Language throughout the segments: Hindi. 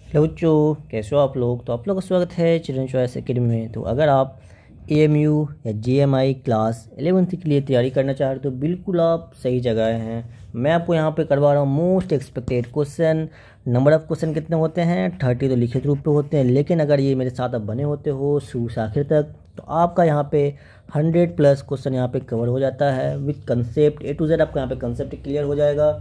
हेलो बच्चों, कैसे हो आप लोग। तो आप लोग का स्वागत है चिल्ड्रन चॉइस एकेडमी में। तो अगर आप एएमयू या जीएमआई क्लास 11th के लिए तैयारी करना चाह रहे हो तो बिल्कुल आप सही जगह हैं। मैं आपको यहाँ पे करवा रहा हूँ most expected question. Number of question कितने होते हैं? 30 तो लिखित रूप पे होते हैं, लेकिन अगर ये मेरे साथ आप बने होते हो शुरू से आखिर तक तो आपका यहाँ पे 100+ क्वेश्चन यहाँ पे कवर हो जाता है with concept A to Z। आपका यहाँ पे कंसेप्ट क्लियर हो जाएगा।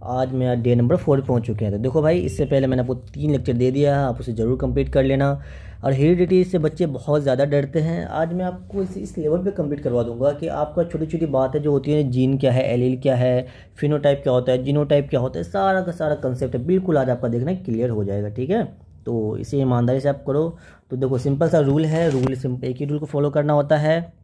आज मेरा डे नंबर 4 पहुंच चुके हैं। तो देखो भाई, इससे पहले मैंने आपको 3 लेक्चर दे दिया है, आप उसे ज़रूर कंप्लीट कर लेना। और हेरिडिटी से बच्चे बहुत ज़्यादा डरते हैं। आज मैं आपको इस लेवल पे कंप्लीट करवा दूंगा कि आपका छोटी छोटी बातें जो होती हैं, जीन क्या है, एलील क्या है, फिनोटाइप क्या होता है, जीनोटाइप क्या होता है, सारा का सारा कंसेप्ट है बिल्कुल आज आपका देखना क्लियर हो जाएगा। ठीक है, तो इसे ईमानदारी से आप करो। तो देखो, सिंपल सा रूल है, एक ही रूल को फॉलो करना होता है।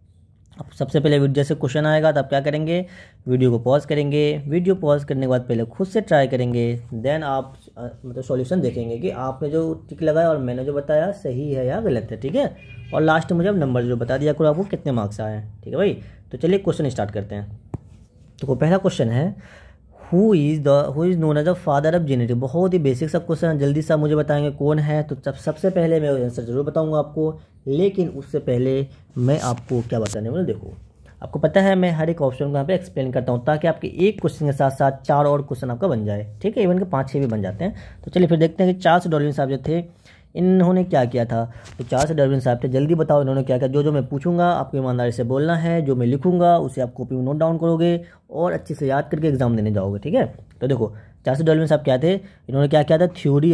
अब सबसे पहले जैसे क्वेश्चन आएगा तो आप क्या करेंगे, वीडियो को पॉज करेंगे। वीडियो पॉज करने के बाद पहले खुद से ट्राई करेंगे, देन आप मतलब सॉल्यूशन देखेंगे कि आपने जो टिक लगाया और मैंने जो बताया सही है या गलत है। ठीक है, और लास्ट में जब नंबर जो बता दिया करो आपको कितने मार्क्स आए हैं। ठीक है भाई, तो चलिए क्वेश्चन स्टार्ट करते हैं। तो पहला क्वेश्चन है, who is known as the father of genetic. बहुत ही बेसिक सा क्वेश्चन है, जल्दी सा मुझे बताएंगे कौन है। तो सबसे पहले मैं आंसर जरूर बताऊंगा आपको, लेकिन उससे पहले मैं आपको क्या बताने वाला, देखो आपको पता है मैं हर एक ऑप्शन को यहाँ पे एक्सप्लेन करता हूँ ताकि आपके एक क्वेश्चन के साथ साथ 4 और क्वेश्चन आपका बन जाए। ठीक है, इवन के 5-6 भी बन जाते हैं। तो चलिए फिर देखते हैं कि चार्ल्स डार्विन साहब जो थे इन्होंने क्या किया था। तो चार्ल्स डार्विन साहब थे, जल्दी बताओ इन्होंने क्या किया। जो मैं पूछूंगा आपको ईमानदारी से बोलना है, जो मैं लिखूंगा उसे आप कॉपी में नोट डाउन करोगे और अच्छे से याद करके एग्जाम देने जाओगे। ठीक है, तो देखो चार्ल्स डार्विन साहब क्या थे, इन्होंने क्या किया था, थ्योरी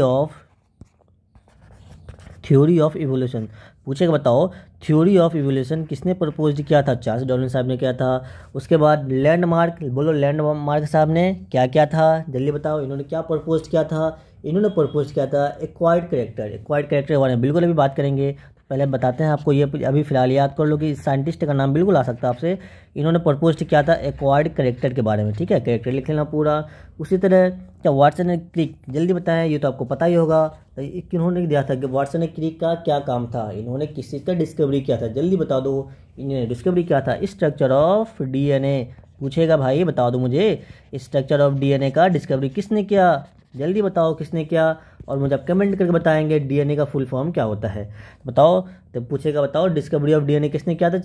ऑफ इवोल्यूशन पूछेगा। बताओ थ्योरी ऑफ इवोल्यूशन किसने प्रपोज किया था? चार्ल्स डार्विन साहब ने किया था। उसके बाद लैंडमार्क, बोलो लैंडमार्क साहब ने क्या किया था, जल्दी बताओ इन्होंने क्या प्रपोज किया था। इन्होंने प्रपोज किया था एक्वायर्ड कैरेक्टर के बारे में बिल्कुल अभी बात करेंगे। पहले बताते हैं आपको, ये अभी फिलहाल याद कर लो कि साइंटिस्ट का नाम बिल्कुल आ सकता है आपसे। इन्होंने प्रपोज किया था एक्वायर्ड कैरेक्टर के बारे में। ठीक है, कैरेक्टर लिख लेना पूरा। उसी तरह क्या वाटसन एंड क्रिक, जल्दी बताएं, ये तो आपको पता ही होगा। इन्होंने दिया था कि वाटसन एंड क्रिक का क्या काम था, इन्होंने किस चीज़ का डिस्कवरी किया था, जल्दी बता दो। इन्होंने डिस्कवरी किया था स्ट्रक्चर ऑफ डीएनए। पूछेगा भाई बता दो मुझे, स्ट्रक्चर ऑफ डीएनए का डिस्कवरी किसने किया, जल्दी बताओ किसने किया। और मुझे आप कमेंट करके बताएंगे डीएनए का फुल फॉर्म क्या होता है। बताओ, तो पूछेगा बताओ डिस्कवरी ऑफ डीएनए किसने किया था।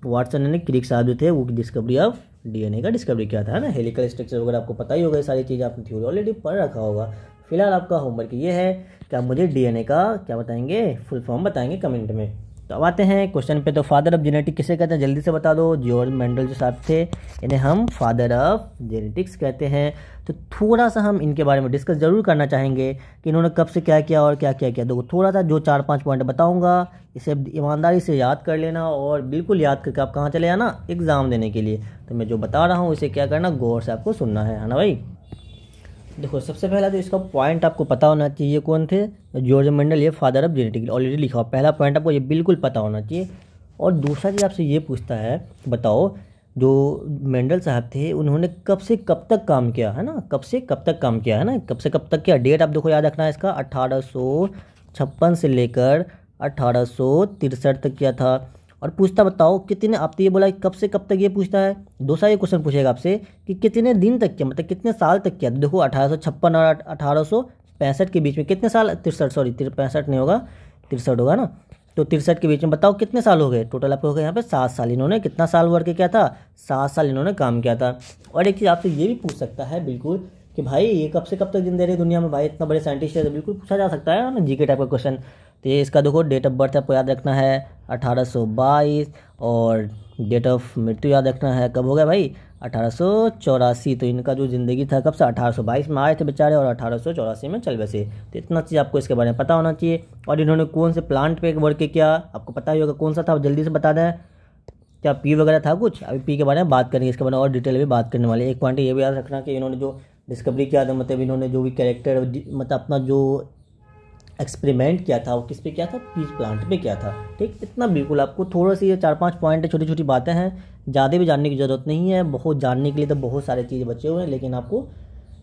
वाटसन एंड क्रिक साहब जो थे वो डिस्कवरी ऑफ डीएनए का डिस्कवरी किया था, है ना। हेलिकल स्ट्रक्चर वगैरह आपको पता ही होगा, ये सारी चीज़ आपने थ्योरी ऑलरेडी पढ़ रखा होगा। फिलहाल आपका होमवर्क ये है कि आप मुझे डीएनए का क्या बताएंगे, फुल फॉर्म बताएंगे कमेंट में। तो अब आते हैं क्वेश्चन पे। तो फादर ऑफ जेनेटिक्स किसे कहते हैं, जल्दी से बता दो। जॉर्ज मेंडल जो साहब थे इन्हें हम फादर ऑफ जेनेटिक्स कहते हैं। तो थोड़ा सा हम इनके बारे में डिस्कस जरूर करना चाहेंगे कि इन्होंने कब से क्या किया और क्या क्या किया। देखो थोड़ा सा जो 4-5 पॉइंट बताऊंगा इसे ईमानदारी से याद कर लेना और बिल्कुल याद करके आप कहाँ चले जाना, एग्ज़ाम देने के लिए। तो मैं जो बता रहा हूँ इसे क्या करना, गौर से आपको सुनना है ना भाई। देखो सबसे पहला तो इसका पॉइंट आपको पता होना चाहिए, कौन थे, जॉर्ज मेंडल, ये फादर ऑफ जेनेटिक्स ऑलरेडी लिखा हुआ। पहला पॉइंट आपको ये बिल्कुल पता होना चाहिए। और दूसरा चीज़ आपसे ये पूछता है, बताओ जो मेंडल साहब थे उन्होंने कब से कब तक काम किया, है ना, कब से कब तक काम किया, है ना, कब से कब तक किया। डेट आप देखो याद रखना है इसका, 1856 से लेकर 1863 तक किया था। और पूछता बताओ कितने, आप तो ये बोला कब से कब तक, ये पूछता है। दूसरा ये क्वेश्चन पूछेगा आपसे कि कितने दिन तक किया, मतलब कितने साल तक किया। तो देखो 1856 और 1865 के बीच में कितने साल, 65 नहीं होगा, 63 होगा ना। तो 63 के बीच में बताओ कितने साल हो गए, टोटल आपको हो गए यहाँ पे 7 साल। इन्होंने कितना साल वर्क किया था, 7 साल इन्होंने काम किया था। और एक चीज़ आपसे ये भी पूछ सकता है बिल्कुल कि भाई ये कब से कब तक जिंदे रहे दुनिया में, भाई इतना बड़े साइंटिस्ट है, तो बिल्कुल पूछा जा सकता है ना, जीके टाइप का क्वेश्चन। तो ये इसका देखो डेट ऑफ बर्थ आपको याद रखना है 1822, और डेट ऑफ मृत्यु याद रखना है, कब हो गया भाई 1884। तो इनका जो ज़िंदगी था कब से, 1822 में आए थे बेचारे और 1884 में चल बसे। तो इतना चीज़ आपको इसके बारे में पता होना चाहिए। और इन्होंने कौन से प्लांट पे वर्क किया आपको पता ही होगा, कौन सा था, जल्दी से बता दें। क्या पी वगैरह था कुछ, अभी पी के बारे में बात करेंगे, इसके बारे में और डिटेल में बात करने वाले। एक पॉइंट ये भी याद रखना कि इन्होंने जो डिस्कवरी किया था, मतलब इन्होंने जो भी कैरेक्टर, मतलब अपना जो एक्सपेरिमेंट किया था वो किस पे किया था, पीस प्लांट पे किया था। ठीक, इतना बिल्कुल आपको थोड़ा सी 4-5 पॉइंट है, छोटी छोटी बातें हैं, ज़्यादा भी जानने की ज़रूरत नहीं है। बहुत जानने के लिए तो बहुत सारी चीज़ें बचे हुए हैं, लेकिन आपको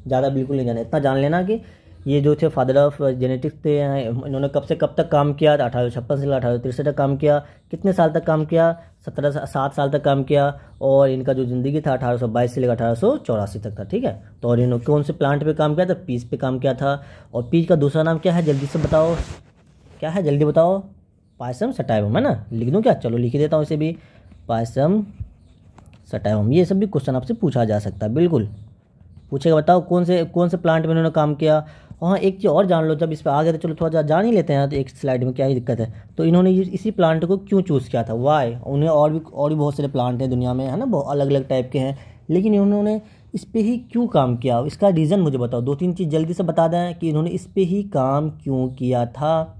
ज़्यादा बिल्कुल नहीं जाना, इतना जान लेना कि ये जो थे फादर ऑफ जेनेटिक्स थे, इन्होंने कब से कब तक काम किया? 1856 से 1863 तक काम किया। कितने साल तक काम किया? 7 साल तक काम किया। और इनका जो ज़िंदगी था 1822 से लेकर 1884 तक था, ठीक है। तो और इन्होंने कौन से प्लांट पे काम किया था? पीस पे काम किया था। और पीस का दूसरा नाम क्या है, जल्दी से बताओ, क्या है, जल्दी बताओ। पायसम सटाइवम, है ना? लिख दूँ क्या? चलो लिख ही देता हूँ इसे भी, पायसम सटाइवम। ये सब भी क्वेश्चन आपसे पूछा जा सकता है, बिल्कुल पूछेगा। बताओ कौन से प्लांट में इन्होंने काम किया। हाँ, एक चीज़ और जान लो, जब इस पर आ गए तो चलो थोड़ा जान ही लेते हैं, तो एक स्लाइड में क्या ही दिक्कत है। तो इन्होंने इसी प्लांट को क्यों चूज़ किया था, वाई? उन्हें और भी बहुत सारे प्लांट हैं दुनिया में, है ना, बहुत अलग अलग टाइप के हैं, लेकिन इन्होंने इस पर ही क्यों काम किया? इसका रीज़न मुझे बताओ। 2-3 चीज़ जल्दी से बता दें कि इन्होंने इस पर ही काम क्यों किया था,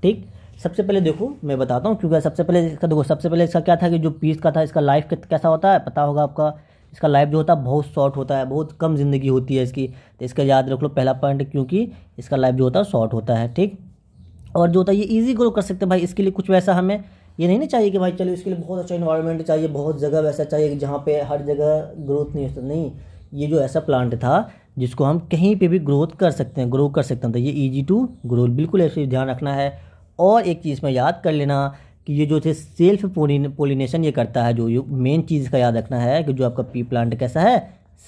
ठीक। सबसे पहले देखो मैं बताता हूँ, क्योंकि सबसे पहले इसका क्या था कि जो पीस का था, इसका लाइफ कैसा होता है पता होगा आपका। इसका लाइफ जो होता है बहुत शॉर्ट होता है, बहुत कम ज़िंदगी होती है इसकी। तो इसका याद रख लो पहला पॉइंट, क्योंकि इसका लाइफ जो होता है शॉर्ट होता है, ठीक। और जो होता है ये ईजी ग्रो कर सकते हैं भाई। इसके लिए कुछ वैसा हमें ये नहीं चाहिए कि भाई चलो इसके लिए बहुत अच्छा इन्वायरमेंट चाहिए, बहुत जगह वैसा चाहिए जहाँ पे हर जगह ग्रोथ नहीं होता, नहीं। ये जो ऐसा प्लांट था जिसको हम कहीं पे भी ग्रो कर सकते हैं, तो ये ईजी टू ग्रो, बिल्कुल ऐसे ध्यान रखना है। और एक चीज़ में याद कर लेना कि ये जो थे सेल्फ पोलिनेशन ये करता है। जो मेन चीज़ का याद रखना है कि जो आपका पी प्लांट कैसा है,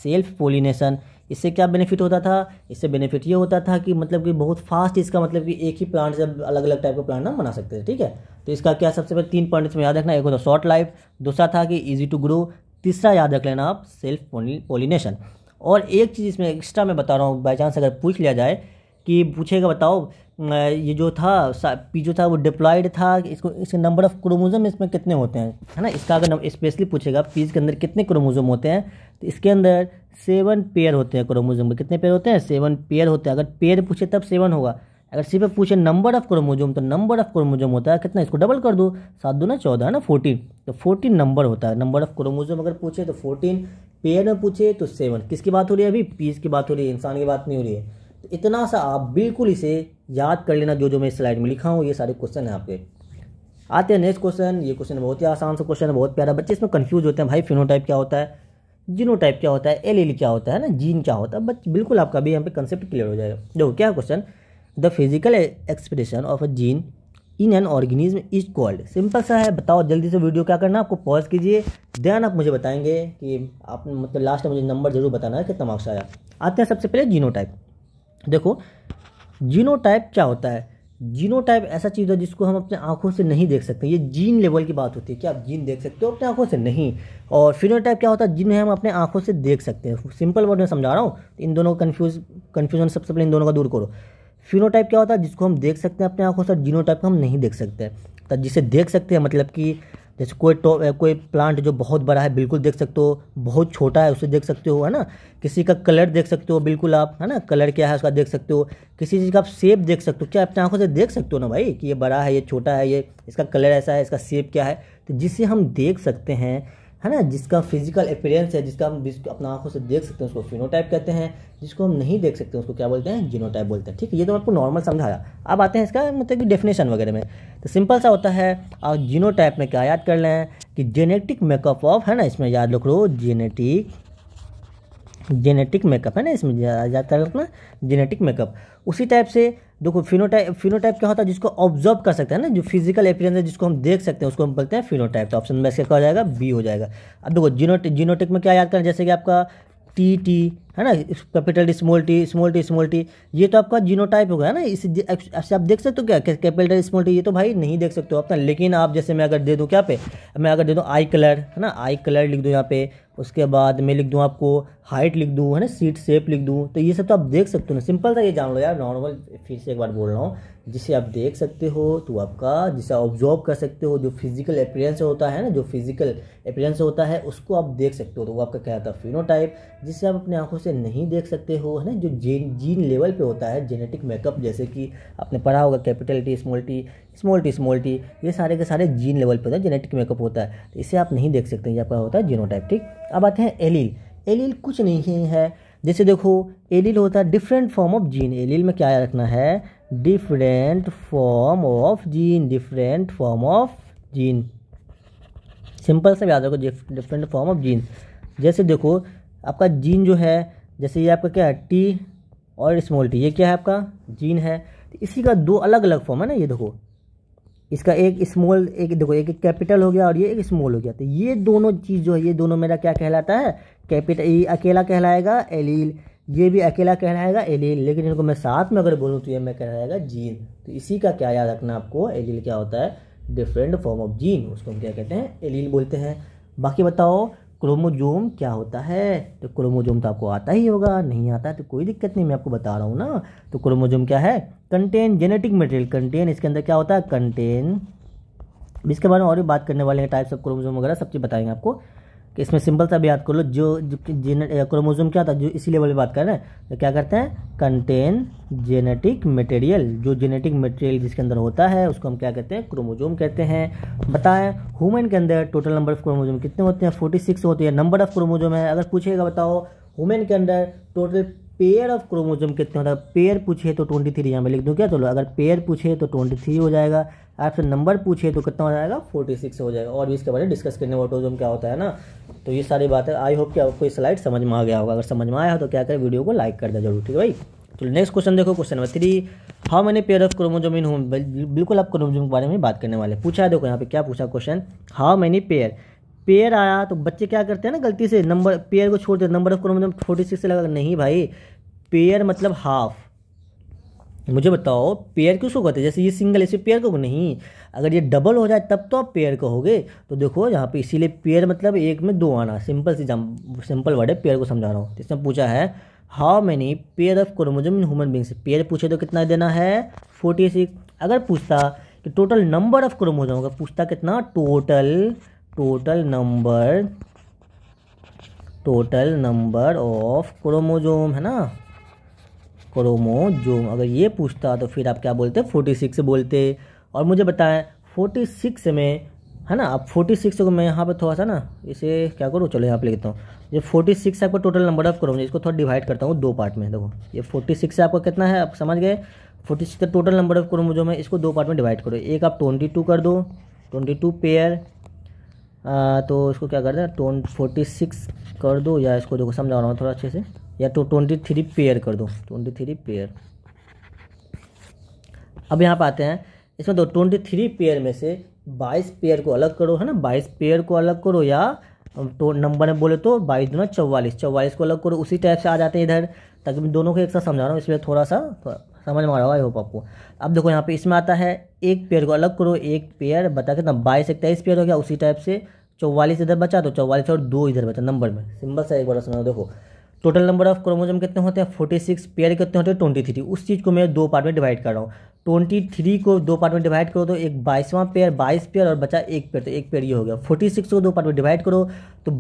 सेल्फ पोलिनेशन। इससे क्या बेनिफिट होता था? इससे बेनिफिट ये होता था कि मतलब कि बहुत फास्ट, इसका मतलब कि एक ही प्लांट से अलग अलग टाइप का प्लांट हम बना सकते थे, ठीक है। तो इसका क्या, सबसे पहले 3 पॉइंट्स में याद रखना। एक होता शॉर्ट लाइफ, दूसरा था कि ईजी टू ग्रो, तीसरा याद रख लेना आप सेल्फ पोलिनेशन। और एक चीज़ इसमें एक्स्ट्रा मैं बता रहा हूँ, बाई चांस अगर पूछ लिया जाए कि पूछेगा बताओ ये जो था पी जो था वो डिप्लॉयड था, इसके नंबर ऑफ क्रोमोसोम इसमें कितने होते हैं, है ना। इसका अगर स्पेशली पूछेगा पीस के अंदर कितने क्रोमोसोम होते हैं, तो इसके अंदर 7 पेयर होते हैं क्रोमोसोम में। कितने पेयर होते हैं? 7 पेयर होते हैं। अगर पेयर पूछे तब 7 होगा, अगर सिर्फ पूछे नंबर ऑफ क्रोमोसोम तो नंबर ऑफ क्रोमोसोम होता है कितना, इसको डबल कर दो, 7 दूना 14, है ना, 14। तो 14 नंबर होता है। नंबर ऑफ क्रोमोसोम अगर पूछे तो 14, पेयर में पूछे तो 7। किसकी बात हो रही है अभी? पीस की बात हो रही है, इंसान की बात नहीं हो रही है। तो इतना सा आप बिल्कुल इसे याद कर लेना, जो मैं स्लाइड में लिखा हूँ ये सारे क्वेश्चन हैं आपके। आते हैं नेक्स्ट क्वेश्चन। ये क्वेश्चन बहुत ही आसान सा क्वेश्चन है, बहुत प्यारा। बच्चे इसमें कंफ्यूज होते हैं भाई, फिनोटाइप क्या होता है, जीनोटाइप क्या होता है, एलील क्या होता है ना, जीन क्या होता है। बट बिल्कुल आपका भी यहाँ पे कंसेप्ट क्लियर हो जाएगा। देखो क्या question, the physical expression of a gene in an organism is called. सिंपल सा है, बताओ जल्दी से वीडियो क्या करना, आपको पॉज कीजिए, देन आप मुझे बताएंगे कि आप मतलब लास्ट में मुझे नंबर जरूर बताना है कितना मार्क्स आया। आते हैं सबसे पहले जीनोटाइप। देखो जीनोटाइप क्या होता है? जीनोटाइप ऐसा चीज़ है जिसको हम अपने आंखों से नहीं देख सकते। ये जीन लेवल की बात होती है कि आप जीन देख सकते हो अपने आंखों से, नहीं। और फिनोटाइप क्या होता है? जिन्हें हम अपने आंखों से देख सकते हैं। सिंपल वर्ड में समझा रहा हूँ, इन दोनों को कन्फ्यूजन सबसे पहले इन दोनों का दूर करो। फिनोटाइप क्या होता है? जिसको हम देख सकते हैं अपने आंखों से, जीनोटाइप को हम नहीं देख सकते। तो जिसे देख सकते हैं मतलब कि जैसे कोई प्लांट जो बहुत बड़ा है बिल्कुल देख सकते हो, बहुत छोटा है उसे देख सकते हो, है ना। किसी का कलर देख सकते हो बिल्कुल आप, है ना, कलर क्या है उसका देख सकते हो। किसी चीज़ का आप शेप देख सकते हो, क्या अपने आंखों से देख सकते हो ना भाई कि ये बड़ा है, ये छोटा है, ये इसका कलर ऐसा है, इसका शेप क्या है। तो जिसे हम देख सकते हैं, है ना, जिसका फिजिकल अपीयरेंस है, जिसको अपना आंखों से देख सकते हैं उसको फिनोटाइप कहते हैं। जिसको हम नहीं देख सकते उसको क्या बोलते हैं? जीनोटाइप बोलते हैं, ठीक है। ये तो आपको नॉर्मल समझाया। अब आते हैं इसका मतलब कि डेफिनेशन वगैरह में। तो सिंपल सा होता है, और जीनोटाइप में क्या याद कर लें कि जेनेटिक मेकअप ऑफ, है ना, इसमें याद रख लो जेनेटिक मेकअप, है ना, इसमें याद कर रखना जेनेटिक मेकअप। उसी टाइप से देखो फिनोटाइप क्या होता है? जिसको ऑब्जर्व कर सकते हैं ना, जो फिजिकल अपीयरेंस है जिसको हम देख सकते हैं उसको हम बोलते हैं फिनोटाइप। तो ऑप्शन में इसका क्या हो जाएगा? बी हो जाएगा। अब देखो जीनोटिक में क्या याद करें, जैसे कि आपका टी, है ना, कैपिटल स्मॉल टी, ये तो आपका जीनोटाइप होगा, है ना। इससे आप देख सकते हो क्या कैपिटल स्मॉल टी? ये तो भाई नहीं देख सकते हो अपना। लेकिन आप जैसे मैं अगर दे दूँ क्या पे, मैं अगर दे दूँ आई कलर, है ना, आई कलर लिख दूँ यहाँ पे, उसके बाद मैं लिख दूँ आपको हाइट लिख दूँ, है ना, सीट शेप लिख दूँ, तो ये सब तो आप देख सकते हो ना। सिंपल था, ये जान लो यार, नॉर्मल। फिर से एक बार बोल रहा हूँ, जिसे आप देख सकते हो तो आपका, जिसे ऑब्जर्व कर सकते हो, जो फिजिकल अपीयरेंस होता है ना, जो फिजिकल अपीयरेंस होता है उसको आप देख सकते हो, तो वो आपका क्या था? फिनोटाइप। जिसे आप अपने आंखों से नहीं देख सकते हो, है ना, जो जीन लेवल पे होता है, जेनेटिक मेकअप, जैसे कि आपने पढ़ा होगा कैपिटल टी, स्मॉल टी, ये सारे के सारे जीन लेवल पे होता है, जेनेटिक मेकअप होता है। तो इसे आप नहीं देख सकते, ये आपका होता है जीनोटाइप, ठीक। अब आते हैं एलील। एलील कुछ नहीं है, जैसे देखो एलील होता है different form of gene. Allele में क्या रखना है? Different form of gene. Simple से याद रखो, डिफरेंट फॉर्म ऑफ जीन। जैसे देखो आपका जीन जो है, जैसे ये आपका क्या है? टी और स्मॉल टी, ये क्या है आपका जीन है। तो इसी का दो अलग अलग फॉर्म है ना, ये देखो इसका एक स्मॉल, एक देखो एक कैपिटल हो गया और ये एक स्मॉल हो गया। तो ये दोनों चीज़ जो है ये दोनों मेरा क्या कहलाता है, कैपिटल। ये अकेला कहलाएगा एलील, ये भी अकेला कहलाएगा एलील, लेकिन इनको मैं साथ में अगर बोलूँ तो ये मैं कहलाएगा जीन। तो इसी का क्या याद रखना आपको, एलील क्या होता है, डिफरेंट फॉर्म ऑफ जीन, उसको हम क्या कहते हैं, एलील बोलते हैं। बाकी बताओ क्रोमोजोम क्या होता है, तो क्रोमोजोम तो आपको आता ही होगा, नहीं आता है तो कोई दिक्कत नहीं, मैं आपको बता रहा हूँ ना। तो क्रोमोजोम क्या है, कंटेन जेनेटिक मटेरियल, कंटेन इसके अंदर क्या होता है, कंटेन। इसके बारे में और भी बात करने वाले हैं, टाइप्स ऑफ क्रोमोजोम वगैरह सब चीज़ बताएंगे आपको। कि इसमें सिंपल सा भी याद कर लो, जो क्रोमोजोम क्या था, जो इसी लेवल पे बात कर रहे हैं, तो क्या करते हैं, कंटेन जेनेटिक मटेरियल, जो जेनेटिक मटेरियल जिसके अंदर होता है उसको हम क्या कहते हैं, क्रोमोजोम कहते हैं। बताएं ह्यूमन के अंदर टोटल नंबर ऑफ क्रोमोजोम कितने होते हैं, 46 होते हैं, नंबर ऑफ क्रोमोजोम है। अगर पूछेगा बताओ ह्यूमन के अंदर टोटल पेयर ऑफ क्रोमोजोम कितने होता है, पेयर पूछे तो 23 यहाँ पे लिख दूँ क्या, चलो अगर पेयर पूछे तो 23 हो जाएगा, आपसे नंबर पूछे तो कितना हो जाएगा, 46 हो जाएगा। और भी इसके बारे में डिस्कस करने, ऑटोजोम क्या होता है ना। तो ये सारी बातें आई होप कि आपको ये स्लाइड समझ में आ गया होगा। अगर समझ में आया हो तो क्या करें, वीडियो को लाइक कर दे जरूर, ठीक है भाई। चलो नेक्स्ट क्वेश्चन देखो, question number 3, how many pair of chromosome in human. बिल्कुल आप क्रोमोजोम के बारे में बात करने वाले। पूछा है देखो यहाँ पे क्या पूछा question, how many pair, pair आया तो बच्चे क्या करते हैं ना, गलती से नंबर पेयर को छोड़ देते, नंबर ऑफ क्रोमोजोम 46 से लगा, नहीं भाई, पेयर मतलब हाफ। मुझे बताओ पेयर किसको कहते हैं, जैसे ये सिंगल इसे पेयर कहोगे, नहीं, अगर ये डबल हो जाए तब तो आप पेयर कहोगे। तो देखो यहाँ पे इसीलिए पेयर मतलब एक में दो आना, सिंपल वर्ड है, पेयर को समझा रहा हूँ। इसमें पूछा है how many pair of chromosome in human beings, pair पूछे तो कितना देना है, 46। अगर पूछता कि टोटल नंबर ऑफ क्रोमोजोम, अगर पूछता कितना, टोटल नंबर ऑफ क्रोमोजोम है ना, क्रोमोजोम अगर ये पूछता तो फिर आप क्या बोलते, 46 बोलते। और मुझे बताएं 46 में है ना, अब 46 को मैं यहाँ पे थोड़ा सा ना इसे क्या करूँ, चलो यहाँ पे लिखता हूँ, ये 46 आपका टोटल नंबर ऑफ क्रोमोजोम, इसको थोड़ा डिवाइड करता हूँ दो पार्ट में। देखो ये 46 से आपका कितना है, आप समझ गए, 46 टोटल नंबर ऑफ क्रोमोजोम है, इसको दो पार्ट में डिवाइड करो। एक आप 22 कर दो, 22 पेयर, तो इसको क्या कर दें, 46 कर दो, या इसको देखो समझा रहा हूँ थोड़ा अच्छे से, या तो 23 पेयर कर दो, 23 पेयर। अब यहाँ पे आते हैं, इसमें तो 23 पेयर में से 22 पेयर को अलग करो, है ना, 22 पेयर को अलग करो, या तो नंबर में बोले तो 22 दूना 44 को अलग करो। उसी टाइप से आ जाते हैं इधर, ताकि मैं दोनों को एक साथ समझा रहा हूँ, इसलिए थोड़ा समझ में आ रहा होगा, आई होप आपको। अब देखो यहाँ पे इसमें आता है एक पेयर को अलग करो, एक पेयर बता कितना, 22 23 पेयर हो गया। उसी टाइप से 44 इधर बचा तो 44 और 2 इधर बचा नंबर में, सिंपल सा एक बार समझो। देखो टोटल नंबर ऑफ क्रोमोजोम कितने होते हैं, 46, पेयर कितने होते हैं, 23। उस चीज़ को मैं दो पार्ट में डिवाइड कर रहा हूँ, 23 को दो पार्ट में डिवाइड करो तो एक 22वां पेयर, 22 पेयर और बचा एक पेयर, तो एक पेयर ये हो गया। 46 को दो पार्ट में डिवाइड करो तो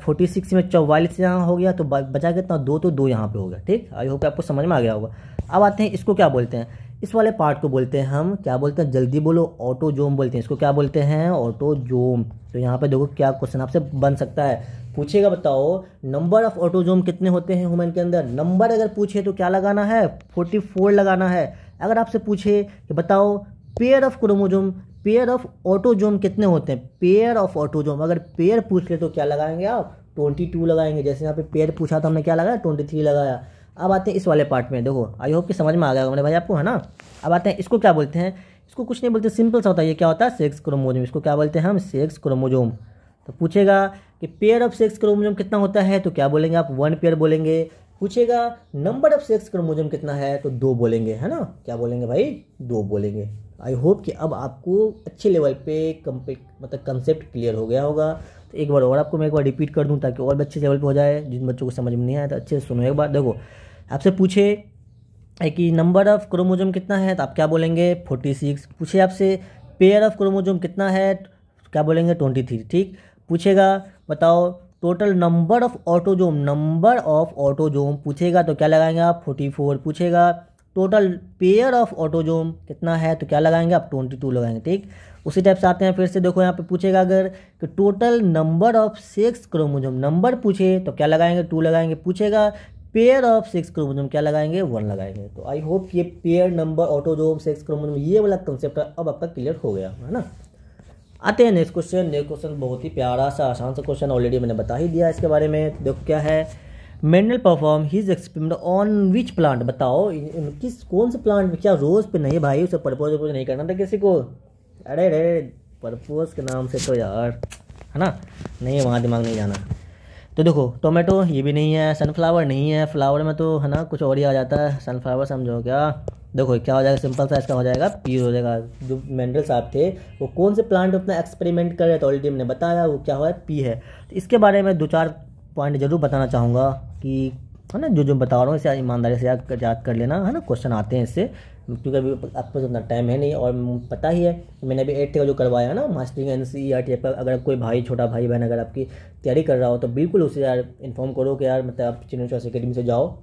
46 में 44 यहाँ हो गया, तो बचा कितना, 2, तो 2 यहाँ पे हो गया, ठीक। आई होप आपको समझ में आ गया होगा। अब आते हैं इसको क्या बोलते हैं, इस वाले पार्ट को बोलते हैं हम क्या बोलते हैं, जल्दी बोलो, ऑटोजोम बोलते हैं। इसको क्या बोलते हैं, ऑटोजोम। तो यहाँ पे देखो क्या क्वेश्चन आपसे बन सकता है, पूछेगा बताओ नंबर ऑफ ऑटोजोम कितने होते हैं ह्यूमन के अंदर। नंबर अगर पूछे तो क्या लगाना है, 44 लगाना है। अगर आपसे पूछे कि बताओ pair of chromosome, pair of autosome कितने होते हैं, पेयर ऑफ ऑटोजोम, अगर पेयर पूछ ले तो क्या लगाएंगे आप, 22 लगाएंगे। जैसे यहाँ पे पेयर पूछा था हमने क्या लगाया, 23 लगाया। अब आते हैं इस वाले पार्ट में, देखो आई होप कि समझ में आ गया मेरे भाई आपको, है ना। अब आते हैं इसको क्या बोलते हैं, इसको कुछ नहीं बोलते, सिंपल सा होता है, ये क्या होता है, सेक्स क्रोमोजोम। इसको क्या बोलते हैं हम, सेक्स क्रोमोजोम। तो पूछेगा कि पेयर ऑफ सेक्स क्रोमोजोम कितना होता है, तो क्या बोलेंगे आप, 1 पेयर बोलेंगे। पूछेगा नंबर ऑफ सेक्स क्रोमोजोम कितना है, तो 2 बोलेंगे, है ना, क्या बोलेंगे भाई, 2 बोलेंगे। आई होप कि अब आपको अच्छे लेवल पे मतलब कंसेप्ट क्लियर हो गया होगा। तो एक बार और आपको मैं एक बार रिपीट कर दूं ताकि और भी अच्छे लेवल पे हो जाए, जिन बच्चों को समझ में नहीं आया तो अच्छे से सुनो एक बार। देखो आपसे पूछे कि नंबर ऑफ क्रोमोजोम कितना है, तो आप क्या बोलेंगे, 46। पूछे आपसे पेयर ऑफ क्रोमोजोम कितना है, क्या बोलेंगे, 23, ठीक। पूछेगा बताओ total number of autosome, number of autosome पूछेगा तो क्या लगाएंगे आप, 44। पूछेगा टोटल पेयर ऑफ ऑटोजोम कितना है, तो क्या लगाएंगे आप, 22 लगाएंगे, ठीक। उसी टाइप से आते हैं फिर से, देखो यहाँ पे पूछेगा अगर कि total number of sex chromosome, number पूछे तो क्या लगाएंगे, 2 लगाएंगे। पूछेगा पेयर ऑफ सेक्स क्रोमोजोम क्या लगाएंगे, 1 लगाएंगे। तो आई होप ये pair, number, autosome, sex chromosome, ये वाला कंसेप्ट अब आपका क्लियर हो गया है ना। आते हैं नेक्स्ट क्वेश्चन बहुत ही प्यारा सा आसान सा क्वेश्चन, ऑलरेडी मैंने बता ही दिया इसके बारे में। देखो क्या है, Mendel perform his experiment on which plant, बताओ किस कौन से प्लांट, क्या रोज पे? नहीं भाई, उसे प्रपोज नहीं करना था किसी को। अरे रे, प्रपोज के नाम से तो यार, है ना, नहीं वहाँ दिमाग नहीं जाना। तो देखो टोमेटो ये भी नहीं है, सनफ्लावर नहीं है, फ्लावर में तो है ना कुछ और ही आ जाता है, सनफ्लावर समझो क्या। देखो क्या हो जाएगा, सिंपल सा इसका हो जाएगा पी हो जाएगा। जो मेंडल साहब थे वो कौन से प्लांट अपना एक्सपेरिमेंट कर रहे थे, ऑलरेडी हमने बताया, वो क्या हुआ है, पी है। तो इसके बारे में 2-4 पॉइंट जरूर बताना चाहूँगा कि है ना, जो बता रहा हूँ इसे ईमानदारी से याद कर लेना, है ना, क्वेश्चन आते हैं इससे, क्योंकि अभी आपके पास उतना टाइम है नहीं। और पता ही है मैंने अभी 8th का जो करवाया है ना मास्टरिंग NCERT पर, अगर कोई भाई छोटा भाई बहन अगर आपकी तैयारी कर रहा हो तो बिल्कुल उसे यार इन्फॉर्म करो कि यार मतलब आप चिन्मय चौहान अकेडमी से जाओ,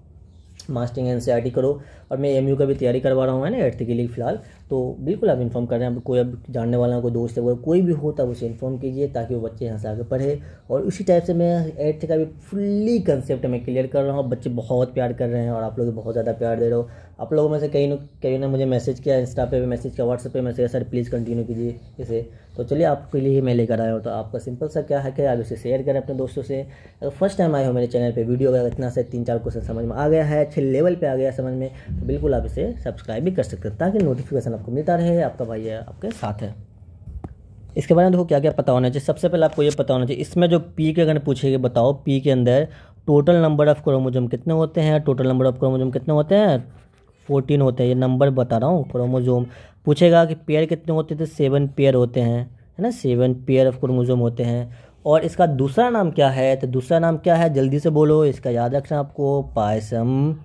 मास्टरिंग NCERT करो। और मैं MU का भी तैयारी करवा रहा हूँ, है ना, 8th के लिए फिलहाल। तो बिल्कुल आप इन्फॉर्म कर रहे हैं, कोई अब जानने वाला कोई दोस्त है कोई भी हो तब उसे इन्फॉर्म कीजिए, ताकि वो बच्चे यहाँ से आगे पढ़े। और उसी टाइप से मैं 8th का भी फुल्ली कंसेप्ट मैं क्लियर कर रहा हूँ। बच्चे बहुत प्यार कर रहे हैं और आप लोग बहुत ज़्यादा प्यार दे रहे हो। आप लोगों में से कई ने मुझे मैसेज किया, इंस्टा पे मैसेज किया, व्हाट्सएप पे मैसेज, सर प्लीज़ कंटिन्यू कीजिए इसे। तो चलिए आपके लिए ही मैं लेकर आया हूँ। तो आपका सिंपल सा क्या है कि आप इसे शेयर करें अपने दोस्तों से। अगर फर्स्ट टाइम आए हो मेरे चैनल पे, वीडियो अगर इतना से 3-4 क्वेश्चन समझ में आ गया है, अच्छे लेवल पे आ गया समझ में, तो बिल्कुल आप इसे सब्सक्राइब भी कर सकते हैं, ताकि नोटिफिकेशन आपको मिलता रहे। आपका भाई है आपके साथ है। इसके बारे में देखो क्या क्या पता होना चाहिए। सबसे पहले आपको ये पता होना चाहिए, इसमें जो पी के अगर पूछेगा बताओ पी के अंदर टोटल नंबर ऑफ क्रोमोसोम कितने होते हैं, टोटल नंबर ऑफ क्रोमोसोम कितने होते हैं, 14 होते हैं। ये नंबर बता रहा हूँ, क्रोमोसोम। पूछेगा कि पेयर कितने होते थे, 7 पेयर होते हैं, है ना, 7 पेयर ऑफ क्रोमोसोम होते हैं। और इसका दूसरा नाम क्या है, तो दूसरा नाम क्या है, जल्दी से बोलो, इसका याद रखना आपको, पायसम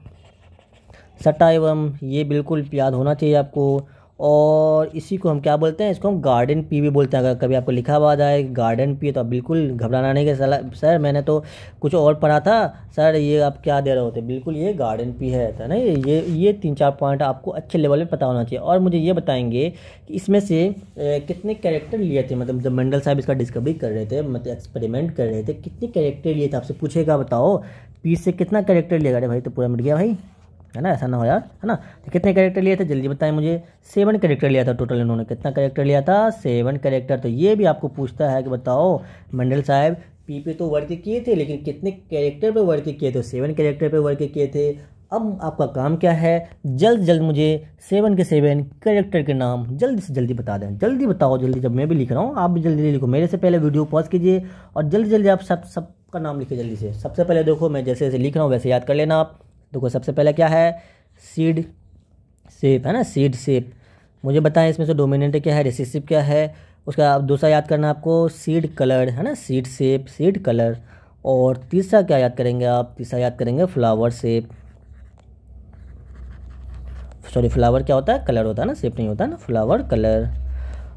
सटाइवम, ये बिल्कुल याद होना चाहिए आपको। और इसी को हम क्या बोलते हैं, इसको हम गार्डन पी भी बोलते हैं। अगर कभी आपको लिखा हुआ जाए गार्डन पी, तो आप बिल्कुल घबराना नहीं कि सर मैंने तो कुछ और पढ़ा था, सर ये आप क्या दे रहे होते, बिल्कुल ये गार्डन पी है ना। ये 3-4 पॉइंट आपको अच्छे लेवल पे पता होना चाहिए। और मुझे ये बताएंगे कि इसमें से कितने कैरेक्टर लिए थे, मतलब जब मेंडल साहब इसका डिस्कवरी कर रहे थे, मतलब एक्सपेरिमेंट कर रहे थे, कितने कैरेक्टर लिए थे, आपसे पूछेगा बताओ पी से कितना कैरेक्टर लिएगा। अरे भाई तो पूरा मिट गया भाई, है ना, ऐसा ना हो यार, है ना। तो कितने कैरेक्टर लिए थे जल्दी बताएं मुझे। 7 कैरेक्टर लिया था टोटल, इन्होंने कितना कैरेक्टर लिया था, 7 कैरेक्टर। तो ये भी आपको पूछता है कि बताओ मेंडल साहब पी पे तो वर्क किए थे, लेकिन कितने कैरेक्टर पे वर्क किए थे, 7 कैरेक्टर पे वर्क किए थे। अब आपका काम क्या है, जल्द मुझे 7 के 7 कैरेक्टर के नाम जल्दी से जल्दी बता दें। जल्दी बताओ, जल्दी, जब मैं भी लिख रहा हूँ आप भी जल्दी लिखो, मेरे से पहले वीडियो पॉज कीजिए और जल्दी आप सबका नाम लिखिए जल्दी से। सबसे पहले देखो मैं जैसे जैसे लिख रहा हूँ वैसे याद कर लेना आप। देखो सबसे पहले क्या है, सीड शेप, है ना, सीड शेप। मुझे बताएं इसमें से डोमिनेंट क्या है, रिसेसिव क्या है। उसका दूसरा याद करना आपको, सीड कलर, है ना, सीड शेप, सीड कलर। और तीसरा क्या याद करेंगे आप, तीसरा याद करेंगे फ्लावर शेप। सॉरी, फ्लावर क्या होता है, कलर होता है ना, शेप नहीं होता ना, फ्लावर कलर।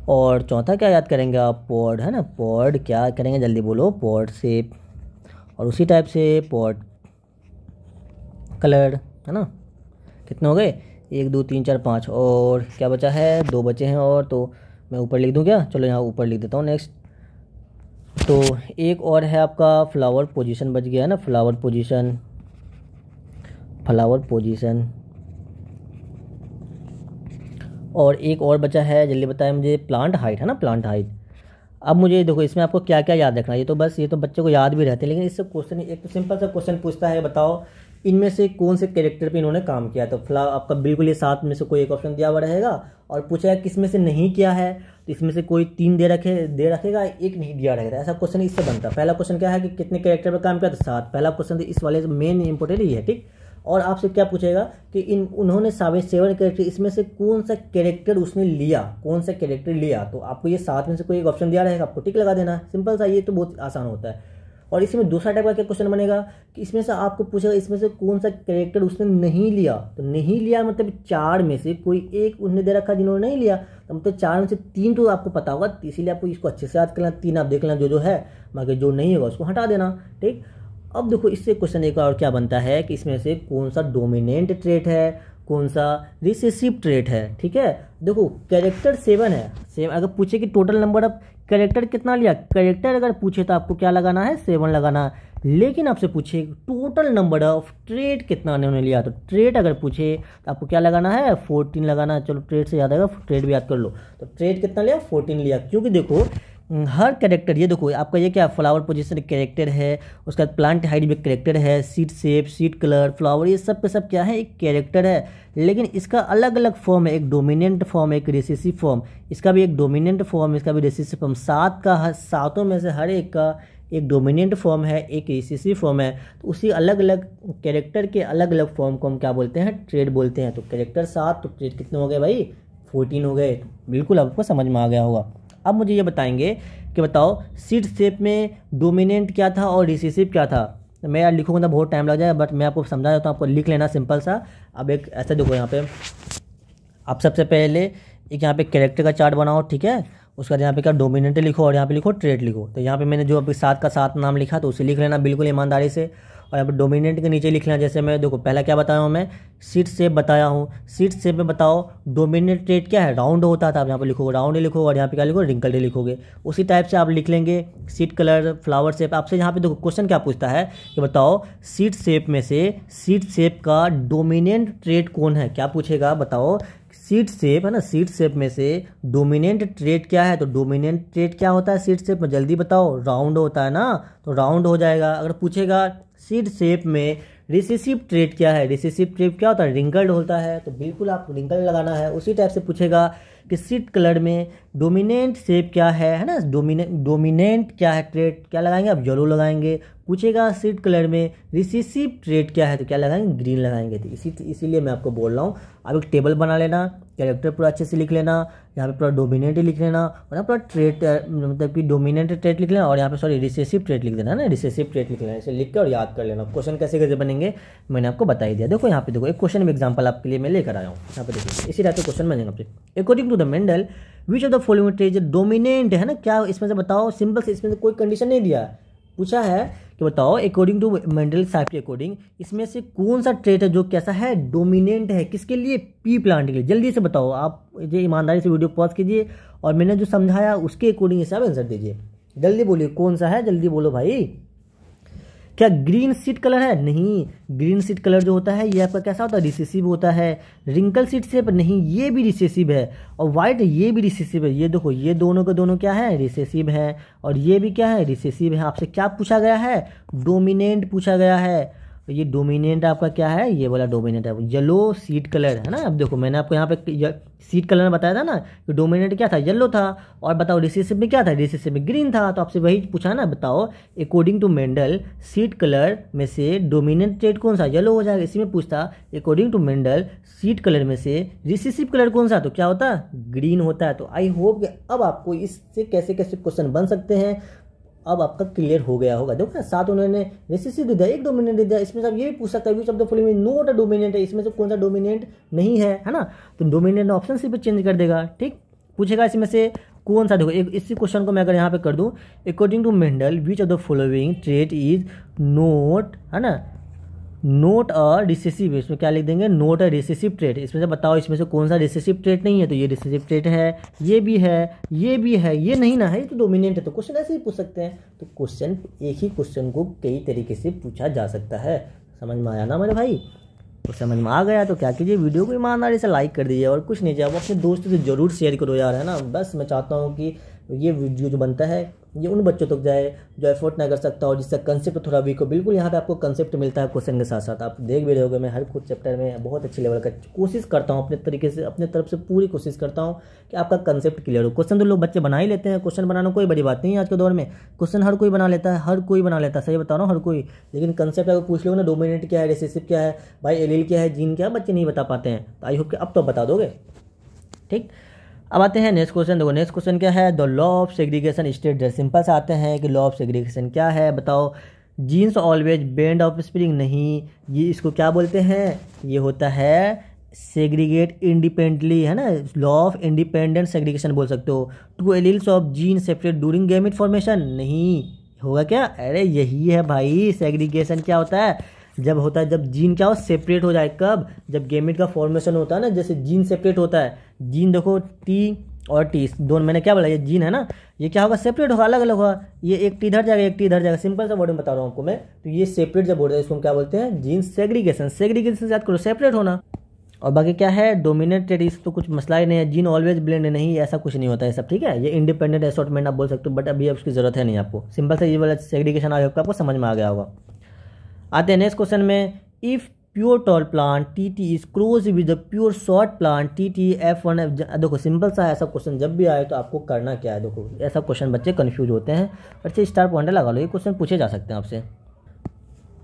और चौथा क्या याद करेंगे आप, पॉड, है ना, पॉड क्या करेंगे जल्दी बोलो, पॉड शेप। और उसी टाइप से पॉड कलर, है ना। कितने हो गए, 1 2 3 4 5, और क्या बचा है, 2 बचे हैं। और तो मैं ऊपर लिख दूं क्या, चलो यहाँ ऊपर लिख देता हूँ नेक्स्ट। तो एक और है आपका फ्लावर पोजीशन बच गया है ना, फ्लावर पोजीशन, फ्लावर पोजीशन। और एक और बचा है, जल्दी बताएं मुझे, प्लांट हाइट, है ना, प्लांट हाइट। अब मुझे देखो इसमें आपको क्या क्या याद रखना है, ये तो बस ये तो बच्चे को याद भी रहते हैं, लेकिन इससे क्वेश्चन एक तो सिंपल सा क्वेश्चन पूछता है, बताओ इनमें से कौन से कैरेक्टर पे इन्होंने काम किया। तो आपका बिल्कुल ये 7 में से कोई एक ऑप्शन दिया हुआ रहेगा और पूछेगा किस में से नहीं किया है, तो इसमें से कोई 3 दे रखेगा, एक नहीं दिया रहेगा। ऐसा क्वेश्चन इससे बनता है। पहला क्वेश्चन क्या है कि कितने कैरेक्टर पर काम किया, तो 7। पहला क्वेश्चन इस वाले मेन इंपोर्टेंट ही है, ठीक। और आपसे क्या पूछेगा कि उन्होंने 7 कैरेक्टर, इसमें से कौन सा कैरेक्टर उसने लिया, कौन सा कैरेक्टर लिया। तो आपको ये 7 में से कोई एक ऑप्शन दिया रहेगा, आपको टिक लगा देना, सिंपल सा, ये तो बहुत आसान होता है। और इसमें दूसरा टाइप का क्या क्वेश्चन बनेगा कि इसमें से आपको पूछेगा इसमें से कौन सा कैरेक्टर उसने नहीं लिया। तो नहीं लिया मतलब 4 में से कोई एक उन्होंने दे रखा जिन्होंने नहीं लिया, तो मतलब 4 में से 3 तो आपको पता होगा, इसीलिए आपको इसको अच्छे से याद करना। 3 आप देख लेना जो है, बाकी जो नहीं होगा उसको हटा देना, ठीक। अब देखो इससे क्वेश्चन एक और क्या बनता है कि इसमें से कौन सा डोमिनेंट ट्रेट है, कौन सा रिसेसिव ट्रेट है, ठीक है। देखो कैरेक्टर 7 है, सेम अगर पूछे कि टोटल नंबर ऑफ कैरेक्टर कितना लिया, कैरेक्टर अगर पूछे तो आपको क्या लगाना है, 7 लगाना। लेकिन आपसे पूछे टोटल नंबर ऑफ ट्रेट कितना उन्होंने लिया, तो ट्रेट अगर पूछे तो आपको क्या लगाना है, 14 लगाना। चलो ट्रेट से याद आएगा, ट्रेट भी याद कर लो। तो ट्रेट कितना लिया, 14 लिया, क्योंकि देखो हर कैरेक्टर, ये देखो आपका ये क्या फ्लावर पोजीशन कैरेक्टर है, उसके बाद प्लांट हाइट भी कैरेक्टर है, seed shape, seed colour, flower, ये सब के सब क्या है, एक कैरेक्टर है। लेकिन इसका अलग अलग फॉर्म है, एक डोमिनेंट फॉर्म, एक रिसेसिव फॉर्म। इसका भी एक डोमिनेंट फॉर्म, इसका भी रिसेसिव फॉर्म। सातों में से हर एक का एक डोमिनेंट फॉर्म है, एक रिसेसिव फॉर्म है। तो उसी अलग अलग कैरेक्टर के अलग अलग फॉर्म को हम क्या बोलते हैं, ट्रेड बोलते हैं। तो कैरेक्टर 7, तो ट्रेड कितने हो गए भाई, 14 हो गए। तो बिल्कुल आपको समझ में आ गया होगा। अब मुझे ये बताएंगे कि बताओ सीड शेप में डोमिनेंट क्या था और रिसेसिव क्या था। मैं यार लिखूंगा तो बहुत टाइम लग जाएगा, बट मैं आपको समझा देता हूँ, आपको लिख लेना सिंपल सा। अब एक ऐसा देखो यहाँ पे, आप सबसे पहले एक यहाँ पे कैरेक्टर का चार्ट बनाओ, ठीक है। उसके बाद यहाँ पे क्या डोमिनेंट लिखो और यहाँ पे लिखो ट्रेड लिखो। तो यहाँ पे मैंने जो अभी 7 का 7 नाम लिखा तो उसे लिख लेना बिल्कुल ईमानदारी से। और यहाँ पे डोमिनेंट के नीचे लिख लेना, जैसे मैं देखो पहला क्या बताया हूँ, मैं सीड शेप बताया हूँ। सीड शेप में बताओ डोमिनेंट ट्रेड क्या है, राउंड होता था। आप यहाँ पे लिखोगे राउंड ही लिखो और यहाँ पे क्या लिखो, रिंकल्ड लिखोगे। उसी टाइप से आप लिख लेंगे सीड कलर, फ्लावर शेप। आपसे यहाँ पे देखो क्वेश्चन क्या पूछता है कि बताओ सीड शेप में से सीड शेप का डोमिनेंट ट्रेड कौन है, क्या पूछेगा बताओ। सीड शेप है ना, सीड शेप में से डोमिनेंट ट्रेड क्या है। तो डोमिनेंट ट्रेड क्या होता है सीड शेप में, जल्दी बताओ, राउंड होता है ना, तो राउंड हो जाएगा। अगर पूछेगा सीड शेप में रिसेसिव ट्रेड क्या है, रिसेसिव ट्रेड क्या होता है, रिंकल्ड होता है। तो बिल्कुल आपको रिंकल्ड लगाना है। उसी टाइप से पूछेगा कि सीड कलर में डोमिनेंट शेप क्या है ना, डोमिनेंट क्या है ट्रेड, क्या लगाएंगे आप, येलो लगाएंगे। पूछेगा सीड कलर में रिसेसिव ट्रेड क्या है, तो क्या लगाएंगे, ग्रीन लगाएंगे। तो इसीलिए मैं आपको बोल रहा हूँ, आप एक टेबल बना लेना, कैरेक्टर पूरा अच्छे से लिख लेना, यहाँ पे पूरा डोमिनेंट लिख लेना और यहाँ पूरा ट्रेड मतलब कि डोमिनेंट ट्रेड लिख लेना और यहाँ पे सॉरी रिसेसिव ट्रेड लिख देना ना, रिसेसिव ट्रेड लिख लेना। इसे लिख कर और याद कर लेना। क्वेश्चन कैसे कैसे बनेंगे मैंने आपको बता ही दिया। देखो यहाँ पे देखो एक क्वेश्चन में एग्जाम्पल आपके लिए मैं लेकर आया हूँ। यहाँ पे देखिए इसी टाइप से क्वेश्चन बनेगा आपसे। According to the Mendel which of the following trait dominant है ना, क्या इसमें से बताओ, सिंपल से, इसमें से कोई कंडीशन नहीं दिया, पूछा है कि बताओ अकॉर्डिंग टू मेंडल साहब के अकॉर्डिंग इसमें से कौन सा ट्रेट है जो कैसा है, डोमिनेंट है, किसके लिए, पी प्लांट के लिए। जल्दी से बताओ आप, ये ईमानदारी से वीडियो पॉज कीजिए और मैंने जो समझाया उसके अकॉर्डिंग हिसाब आंसर दीजिए। जल्दी बोलिए कौन सा है, जल्दी बोलो भाई। क्या ग्रीन सीड कलर है, नहीं, ग्रीन सीड कलर जो होता है ये आपका कैसा होता है, रिसेसिव होता है। रिंकल सीड शेप नहीं, ये भी रिसेसिव है। और वाइट ये भी रिसेसिव है। ये देखो ये दोनों के दोनों क्या है, रिसेसिव है। और ये भी क्या है, रिसेसिव है। आपसे क्या पूछा गया है, डोमिनेंट पूछा गया है। तो ये डोमिनेंट आपका क्या है, ये वाला डोमिनेंट है, येलो सीड कलर है ना। अब देखो मैंने आपको यहाँ पे सीड कलर में बताया था ना कि डोमिनेंट क्या था, येलो था। और बताओ रिसेसिव में क्या था, रिसेसिव में ग्रीन था। तो आपसे वही पूछा ना, बताओ according to Mendel seed colour में से डोमिनेंट ट्रेड कौन सा, येलो हो जाएगा। इसी में पूछता according to Mendel seed colour में से रिसेसिव कलर कौन सा, तो क्या होता है, ग्रीन होता है। तो आई होप कि अब आपको इससे कैसे कैसे क्वेश्चन बन सकते हैं अब आपका क्लियर हो गया होगा। देखो ना 7 उन्होंने रिसेसिव दे दिया, एक डोमिनेंट दे दिया। इसमें से आप ये भी पूछ सकते हैं विच of the following not a dominant है, इसमें से कौन सा डोमिनेंट नहीं है ना। तो डोमिनेंट ऑप्शन सिर्फ चेंज कर देगा, ठीक। पूछेगा इसमें से कौन सा, देखो इसी क्वेश्चन को मैं अगर यहाँ पे कर दूँ according to Mendel which of the following trait is not, है ना, नोट अ रिसेसिव, इसमें क्या लिख देंगे, नोट अ रिसेसिव ट्रेट। इसमें से बताओ इसमें से कौन सा रिसेसिव ट्रेट नहीं है, तो ये रिसेसिव ट्रेट है, ये भी है, ये भी है, ये नहीं ना है, ये तो डोमिनेंट है। तो क्वेश्चन ऐसे ही पूछ सकते हैं। तो क्वेश्चन, एक ही क्वेश्चन को कई तरीके से पूछा जा सकता है। समझ में आया ना मेरे भाई। तो समझ में आ गया तो क्या कीजिए, वीडियो को ईमानदारी से लाइक कर दीजिए और कुछ नहीं चाहिए, अपने दोस्तों से जरूर शेयर करो यार, है ना। बस मैं चाहता हूँ कि ये वीडियो जो बनता है ये उन बच्चों तक जाए जो एफर्ट ना कर सकता और जिसका कंसेप्ट थोड़ा वीक हो। बिल्कुल यहाँ पे आपको कंसेप्ट मिलता है क्वेश्चन के साथ साथ। आप देख भी रहे होगे मैं हर कुछ चैप्टर में बहुत अच्छे लेवल का कोशिश करता हूँ, अपने तरीके से, अपने तरफ से पूरी कोशिश करता हूँ कि आपका कंसेप्ट क्लियर हो। क्वेश्चन तो लोग बच्चे बना ही लेते हैं, क्वेश्चन बनाना कोई बड़ी बात नहीं है आज के दौर में। क्वेश्चन हर कोई बना लेता है, हर कोई बना लेता है, सही बता रहा हूँ, हर कोई। लेकिन कंसेप्ट अगर पूछ लो ना, डोमिनेंट क्या है, रिसेसिव क्या है, भाई एलील क्या है, जीन क्या है, बच्चे नहीं बता पाते हैं। तो आई होप कि अब तो बता दोगे, ठीक। अब आते हैं नेक्स्ट क्वेश्चन। देखो नेक्स्ट क्वेश्चन क्या है, the law of segregation state. Simple से आते हैं कि लॉ ऑफ सेग्रीगेशन क्या है, बताओ। Genes always blend offspring, नहीं, ये इसको क्या बोलते हैं, ये होता है सेग्रीगेट इंडिपेंडेंटली, है ना, लॉ ऑफ इंडिपेंडेंट सेग्रीगेशन बोल सकते हो। Two alleles of gene separate during gamete formation, नहीं होगा क्या, अरे यही है भाई सेग्रीगेशन। क्या होता है, जब होता है, जब जीन क्या हो, सेपरेट हो जाए, कब, जब गैमेट का फॉर्मेशन होता है ना, जैसे जीन सेपरेट होता है। जीन देखो टी और टी दोनों, मैंने क्या बोला, ये जीन है ना, ये क्या होगा, सेपरेट होगा, अलग अलग होगा। ये एक टी इधर जाएगा, एक टी इधर जाएगा। सिंपल सा वर्ड में बता रहा हूँ आपको मैं। तो ये सेपरेट जब हो रहा है इसको हम क्या बोलते हैं, जीन सेग्रीगेशन। सेग्रीगेशन से याद करो, सेपरेट होना। और बाकी क्या है, डोमिनेंट टेरिस तो कुछ मसला ही नहीं है, जीन ऑलवेज ब्लेंड नहीं, ऐसा कुछ नहीं होता है सब, ठीक है। ये इंडिपेंडेंट असॉर्टमेंट आप बोल सकते हो, बट अभी उसकी ज़रूरत है नहीं आपको। सिंपल से ये वाला सेग्रीगेशन आई होप आपको समझ में आ गया होगा। आते हैं नेक्स्ट क्वेश्चन में, if pure tall plant T is close with the pure short plant T F1। देखो सिंपल सा ऐसा क्वेश्चन जब भी आए तो आपको करना क्या है, देखो ऐसा क्वेश्चन बच्चे कंफ्यूज होते हैं, बच्चे स्टार पॉइंटर लगा लो, ये क्वेश्चन पूछे जा सकते हैं आपसे।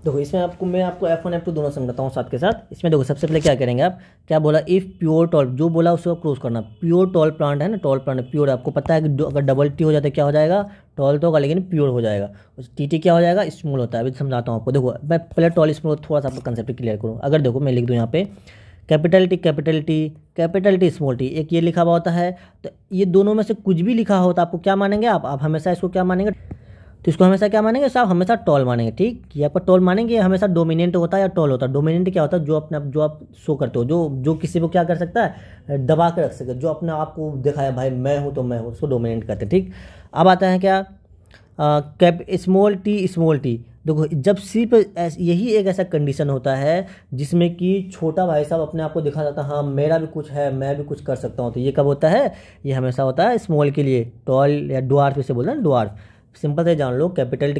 देखो इसमें मैं आपको F1 F2 दोनों समझाता हूँ साथ के साथ। इसमें देखो सबसे पहले क्या करेंगे आप, क्या बोला, इफ़ प्योर टॉल, जो बोला उसको क्लोज करना। प्योर टॉल प्लांट है ना, टॉल प्लांट प्योर, आपको पता है कि अगर डबल टी हो जाता है क्या हो जाएगा, टॉल तो होगा लेकिन प्योर हो जाएगा। टी क्या हो जाएगा, स्मॉल होता है। अभी समझाता हूँ आपको, देखो मैं पहले टॉल स्मॉल थोड़ा सा आपको कंसेप्ट क्लियर करूँ। अगर देखो मैं लिख दूँ यहाँ पे कैपिटल टी स्मॉल टी, एक ये लिखा हुआ होता है, तो ये दोनों में से कुछ भी लिखा हो तो आपको क्या मानेंगे आप हमेशा इसको क्या मानेंगे, तो इसको हमेशा क्या मानेंगे साहब, हमेशा टॉल मानेंगे, ठीक। ये आपका टॉल मानेंगे, हमेशा डोमिनेंट होता है या टॉल होता है। डोमिनेंट क्या होता है, जो आप शो करते हो, जो किसी को क्या कर सकता है, दबा के रख सके, जो अपने आप को दिखाया भाई मैं हूँ तो मैं हूँ, उसको डोमिनेंट करते हैं, ठीक। अब आता है क्या, स्मॉल टी। देखो जब सी पे यही एक ऐसा कंडीशन होता है जिसमें कि छोटा भाई साहब अपने आप को दिखा जाता है, हाँ मेरा भी कुछ है, मैं भी कुछ कर सकता हूँ, तो ये कब होता है, ये हमेशा होता है स्मॉल के लिए। टॉल या डुआर्फ इसे बोलते हैं, डुआर्फ। सिंपल से जान लो, कैपिटल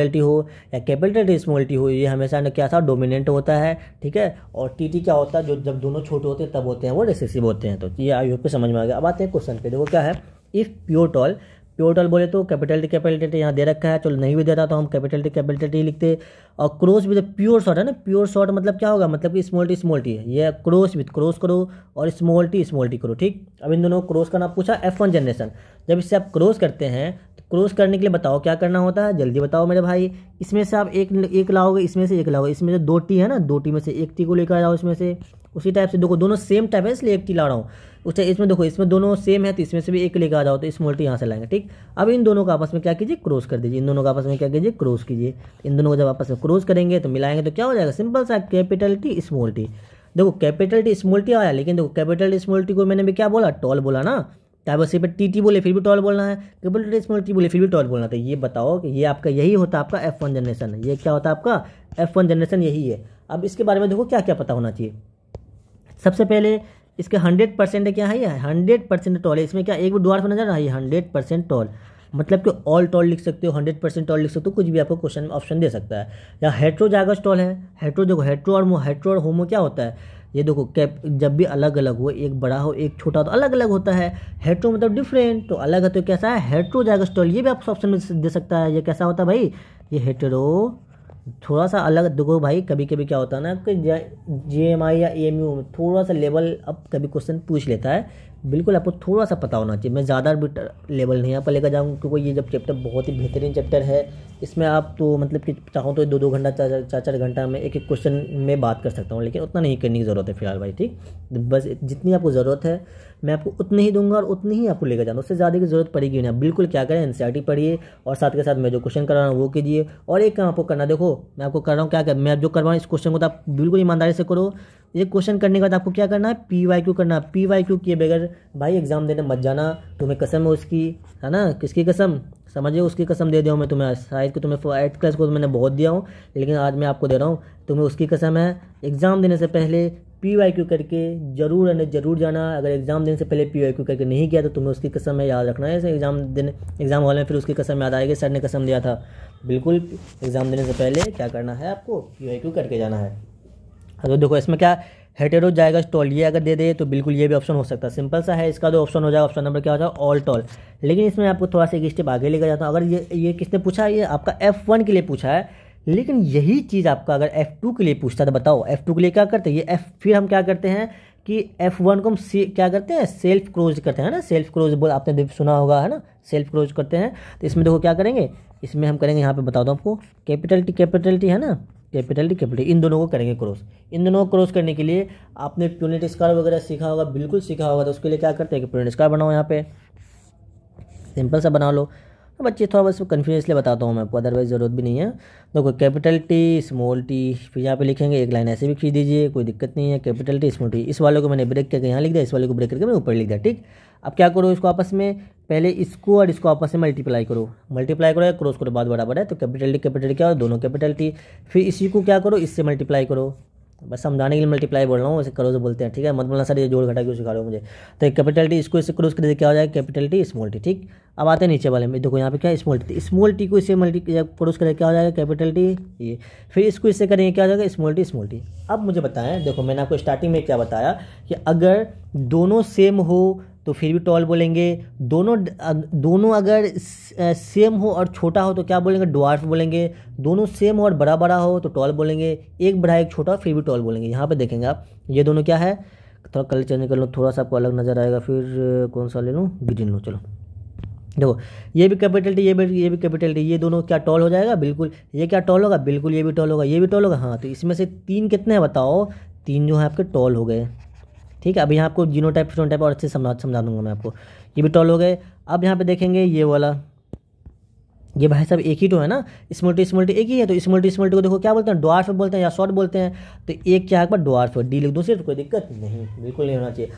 टी हो या कैपिटल टी स्मॉल टी हो, ये हमेशा न क्या था, डोमिनेंट होता है, ठीक है। और टी क्या होता है, जो जब दोनों छोटे होते हैं तब होते हैं वो रिसेसिव होते हैं। तो ये आई होप पे समझ में आ गया। अब आते हैं क्वेश्चन पे, देखो क्या है, इफ़ प्योर टॉल बोले तो कैपिटल टी यहाँ दे रखा है, चलो नहीं भी देता तो हम कैपिटल टी लिखते। और क्रॉस विद प्योर शॉर्ट है ना, प्योर शॉर्ट मतलब क्या होगा, मतलब कि स्मॉल टी है, ये क्रॉस करो और स्मॉल टी करो, ठीक। अब इन दोनों क्रॉस करना पूछा F1 जनरेशन। जब इससे आप क्रॉस करते हैं तो क्रॉस करने के लिए बताओ क्या करना होता है, जल्दी बताओ मेरे भाई। इसमें से आप एक लाओगे, इसमें से एक लाओगे, इसमें से 2 टी है ना, 2 टी में से 1 टी को लेकर आओ इसमें से। उसी टाइप से देखो दोनों सेम टाइप है इसलिए 1 टी ला रहा हूँ। उस इसमें देखो इसमें दोनों सेम है तो इसमें से भी 1 लेकर आ जाओ, तो स्मॉल टी यहाँ से लाएंगे, ठीक। अब इन दोनों का आपस में क्या कीजिए, क्रॉस कर दीजिए। इन दोनों का आपस में क्या कीजिए, क्रॉस कीजिए। इन दोनों को जब आपस में क्रॉस करेंगे तो मिलाएंगे तो क्या हो जाएगा, सिंपल सा कैपिटल टी स्मॉल टी। देखो कैपिटल टी स्मॉल टी आया, लेकिन देखो कैपिटल टी स्मॉल टी को मैंने भी क्या बोला, टॉल बोला ना। चाहे बस पे टी बोले फिर भी टॉल बोलना है, कैपिटल टी स्मॉल टी बोले फिर भी टॉल बोलना। तो ये बताओ कि ये आपका यही होता है आपका F1 जनरेशन है। ये क्या होता है आपका F1 जनरेशन, यही है। अब इसके बारे में देखो क्या क्या पता होना चाहिए। सबसे पहले इसके 100% क्या है, ये 100% टॉल है। इसमें क्या एक भी डुआर्फ नजर आ रहा है, 100% टॉल मतलब कि ऑल टॉल लिख सकते हो, 100% टॉल लिख सकते हो, कुछ भी आपको क्वेश्चन ऑप्शन दे सकता है। या हेट्रोजाइगस टॉल है, हेट्रो और होमो क्या होता है, ये देखो कैप जब भी अलग अलग हो, एक बड़ा हो एक छोटा हो तो अलग अलग होता है। हेट्रो मतलब डिफरेंट, तो अलग है तो कैसा है, हेट्रोजाइगस टॉल। ये भी आपको ऑप्शन में दे सकता है। ये कैसा होता है भाई, ये हेटेरो थोड़ा सा अलग। देखो भाई कभी कभी क्या होता है ना कि GMI या AMU में थोड़ा सा लेवल अब कभी क्वेश्चन पूछ लेता है, बिल्कुल आपको थोड़ा सा पता होना चाहिए। मैं ज़्यादा लेवल नहीं यहाँ पर लेकर जाऊँगा क्योंकि ये जब चैप्टर बहुत ही बेहतरीन चैप्टर है। इसमें आप तो मतलब कि चाहो तो 2-2 घंटा 4-4 घंटा में एक क्वेश्चन में बात कर सकता हूँ, लेकिन उतना नहीं करने की ज़रूरत है फिलहाल भाई, ठीक। बस जितनी आपको ज़रूरत है मैं आपको उतनी ही दूंगा और उतनी ही आपको लेकर जाना, उससे ज़्यादा की ज़रूरत पड़ेगी ना। बिल्कुल क्या करें, NCERT पढ़िए और साथ के साथ मैं जो क्वेश्चन करा रहा हूँ वो कीजिए। और एक काम आपको करना, देखो मैं आपको कर रहा हूँ क्या कर, मैं जो करवा रहा हूँ इस क्वेश्चन को तो आप बिल्कुल ईमानदारी से करो। ये क्वेश्चन करने के बाद आपको क्या करना है, PYQ करना है। PYQ किए बगैर भाई एग्जाम देने मत जाना, तुम्हें कसम है उसकी, है ना। किसकी कसम, समझिए उसकी कसम दे दिया हूँ मैं तुम्हें। शायद कि तुम्हें 8th क्लास को तो मैंने बहुत दिया हूँ, लेकिन आज मैं आपको दे रहा हूँ, तुम्हें उसकी कसम है। एग्ज़ाम देने से पहले PYQ करके जरूर जाना। अगर एग्ज़ाम देने से पहले PYQ करके नहीं किया तो तुम्हें उसकी कसम है याद रखना है। ऐसे एग्ज़ाम हॉल में फिर उसकी कसम याद आएगी, सर ने कसम दिया था। बिल्कुल एग्ज़ाम देने से पहले क्या करना है, आपको PYQ करके जाना है। तो देखो इसमें क्या, हेटेरोजाइगस टॉल ये अगर दे दे तो बिल्कुल ये भी ऑप्शन हो सकता है। सिंपल सा है, इसका जो ऑप्शन हो जाएगा, ऑप्शन नंबर क्या हो जाएगा, ऑल टॉल। लेकिन इसमें आपको थोड़ा सा एक स्टेप आगे लेकर जाता हूँ। अगर ये किसने पूछा, ये आपका F1 के लिए पूछा है, लेकिन यही चीज़ आपका अगर F2 के लिए पूछता है तो बताओ F2 के लिए क्या करते हैं, ये फिर हम क्या करते हैं कि F1 को हम क्या करते हैं, सेल्फ क्लोज करते हैं ना। सेल्फ क्लोज बोल आपने सुना होगा, है ना, सेल्फ क्लोज करते हैं। तो इसमें देखो क्या करेंगे, इसमें हम करेंगे, यहाँ पे बता दो आपको, कैपिटल टी है ना, कैपिटल टी इन दोनों को करेंगे क्रॉस। इन दोनों को क्रॉस करने के लिए आपने यूनिट स्क्वायर वगैरह सीखा होगा, बिल्कुल सीखा होगा। तो उसके लिए क्या करते हैं कि यूनिट स्क्वायर बनाओ, यहाँ पे सिंपल सा बना लो। तो बच्चे थोड़ा बस कन्फ्यूज इसलिए बताता हूँ मैं आपको, अदरवाइज ज़रूरत भी नहीं है। देखो कैपिटल टी स्मॉल टी, फिर यहाँ पे लिखेंगे एक लाइन ऐसे भी खींच दीजिए, कोई दिक्कत नहीं है। कैपिटल टी स्मॉल टी, इस वाले को मैंने ब्रेक करके यहाँ लिख दिया, इस वाले को ब्रेक करके मैं ऊपर लिख दिया, ठीक। अब क्या करो, इसको आपस में पहले इसको और इसको आपस में मल्टीप्लाई करो या क्रॉस करो, बात बराबर है। तो कैपिटल टी क्या हो, दोनों कैपिटल टी। फिर इसी को क्या करो, इससे मल्टीप्लाई करो, बस समझाने के लिए मल्टीप्लाई बोल रहा हूँ, ऐसे करो से बोलते हैं, ठीक है। मत बोलना सर ये जोड़ घटा क्यों सिखा रहे हो मुझे। तो कैपिटल टी इसको इससे क्रॉस कर दे क्या हो जाएगा, कैपिटल टी स्मॉल टी, ठीक। अब आते हैं नीचे वाले में, देखो यहाँ पे क्या है स्मॉल टी, स्मॉल टी को इससे मल्टी क्रॉस करें क्या हो जाएगा, कैपिटल टी ये, फिर इसको इससे करेंगे क्या हो जाएगा, स्मॉल टी स्मॉल टी। अब मुझे बताएं, देखो मैंने आपको स्टार्टिंग में क्या बताया कि अगर दोनों सेम हो तो फिर भी टॉल बोलेंगे, दोनों अगर सेम हो और छोटा हो तो क्या बोलेंगे, ड्वार्फ बोलेंगे, दोनों सेम हो और बड़ा बड़ा हो तो टॉल बोलेंगे, एक बड़ा एक छोटा फिर भी टॉल बोलेंगे। यहाँ पे देखेंगे आप ये दोनों क्या है, थोड़ा कलर चेंज कर लो, थोड़ा सा आपको अलग नज़र आएगा, फिर कौन सा ले लूँ, ग्रीन लो, चलो देखो ये भी कैपिटल टी, ये भी कैपिटल टी, ये दोनों क्या टॉल हो जाएगा, बिल्कुल। ये क्या टॉल होगा, बिल्कुल ये भी टॉल होगा, ये भी टॉल होगा, हाँ। तो इसमें से 3 कितने हैं बताओ, 3 जो है आपके टॉल हो गए, ठीक है। अभी यहाँ आपको जीनोटाइप फिनोटाइप और अच्छे से समझा दूंगा मैं आपको, ये भी टॉल हो गए। अब यहाँ पे देखेंगे ये वाला, ये भाई साहब एक ही तो है ना, स्मॉल टी एक ही है, तो स्मॉल टी को देखो क्या बोलते हैं, ड्वार्फ बोलते हैं या शॉर्ट बोलते हैं। तो एक क्या है पर ड्वार्फ, डी लिख दो सिर्फ, कोई दिक्कत नहीं, बिल्कुल नहीं होना चाहिए।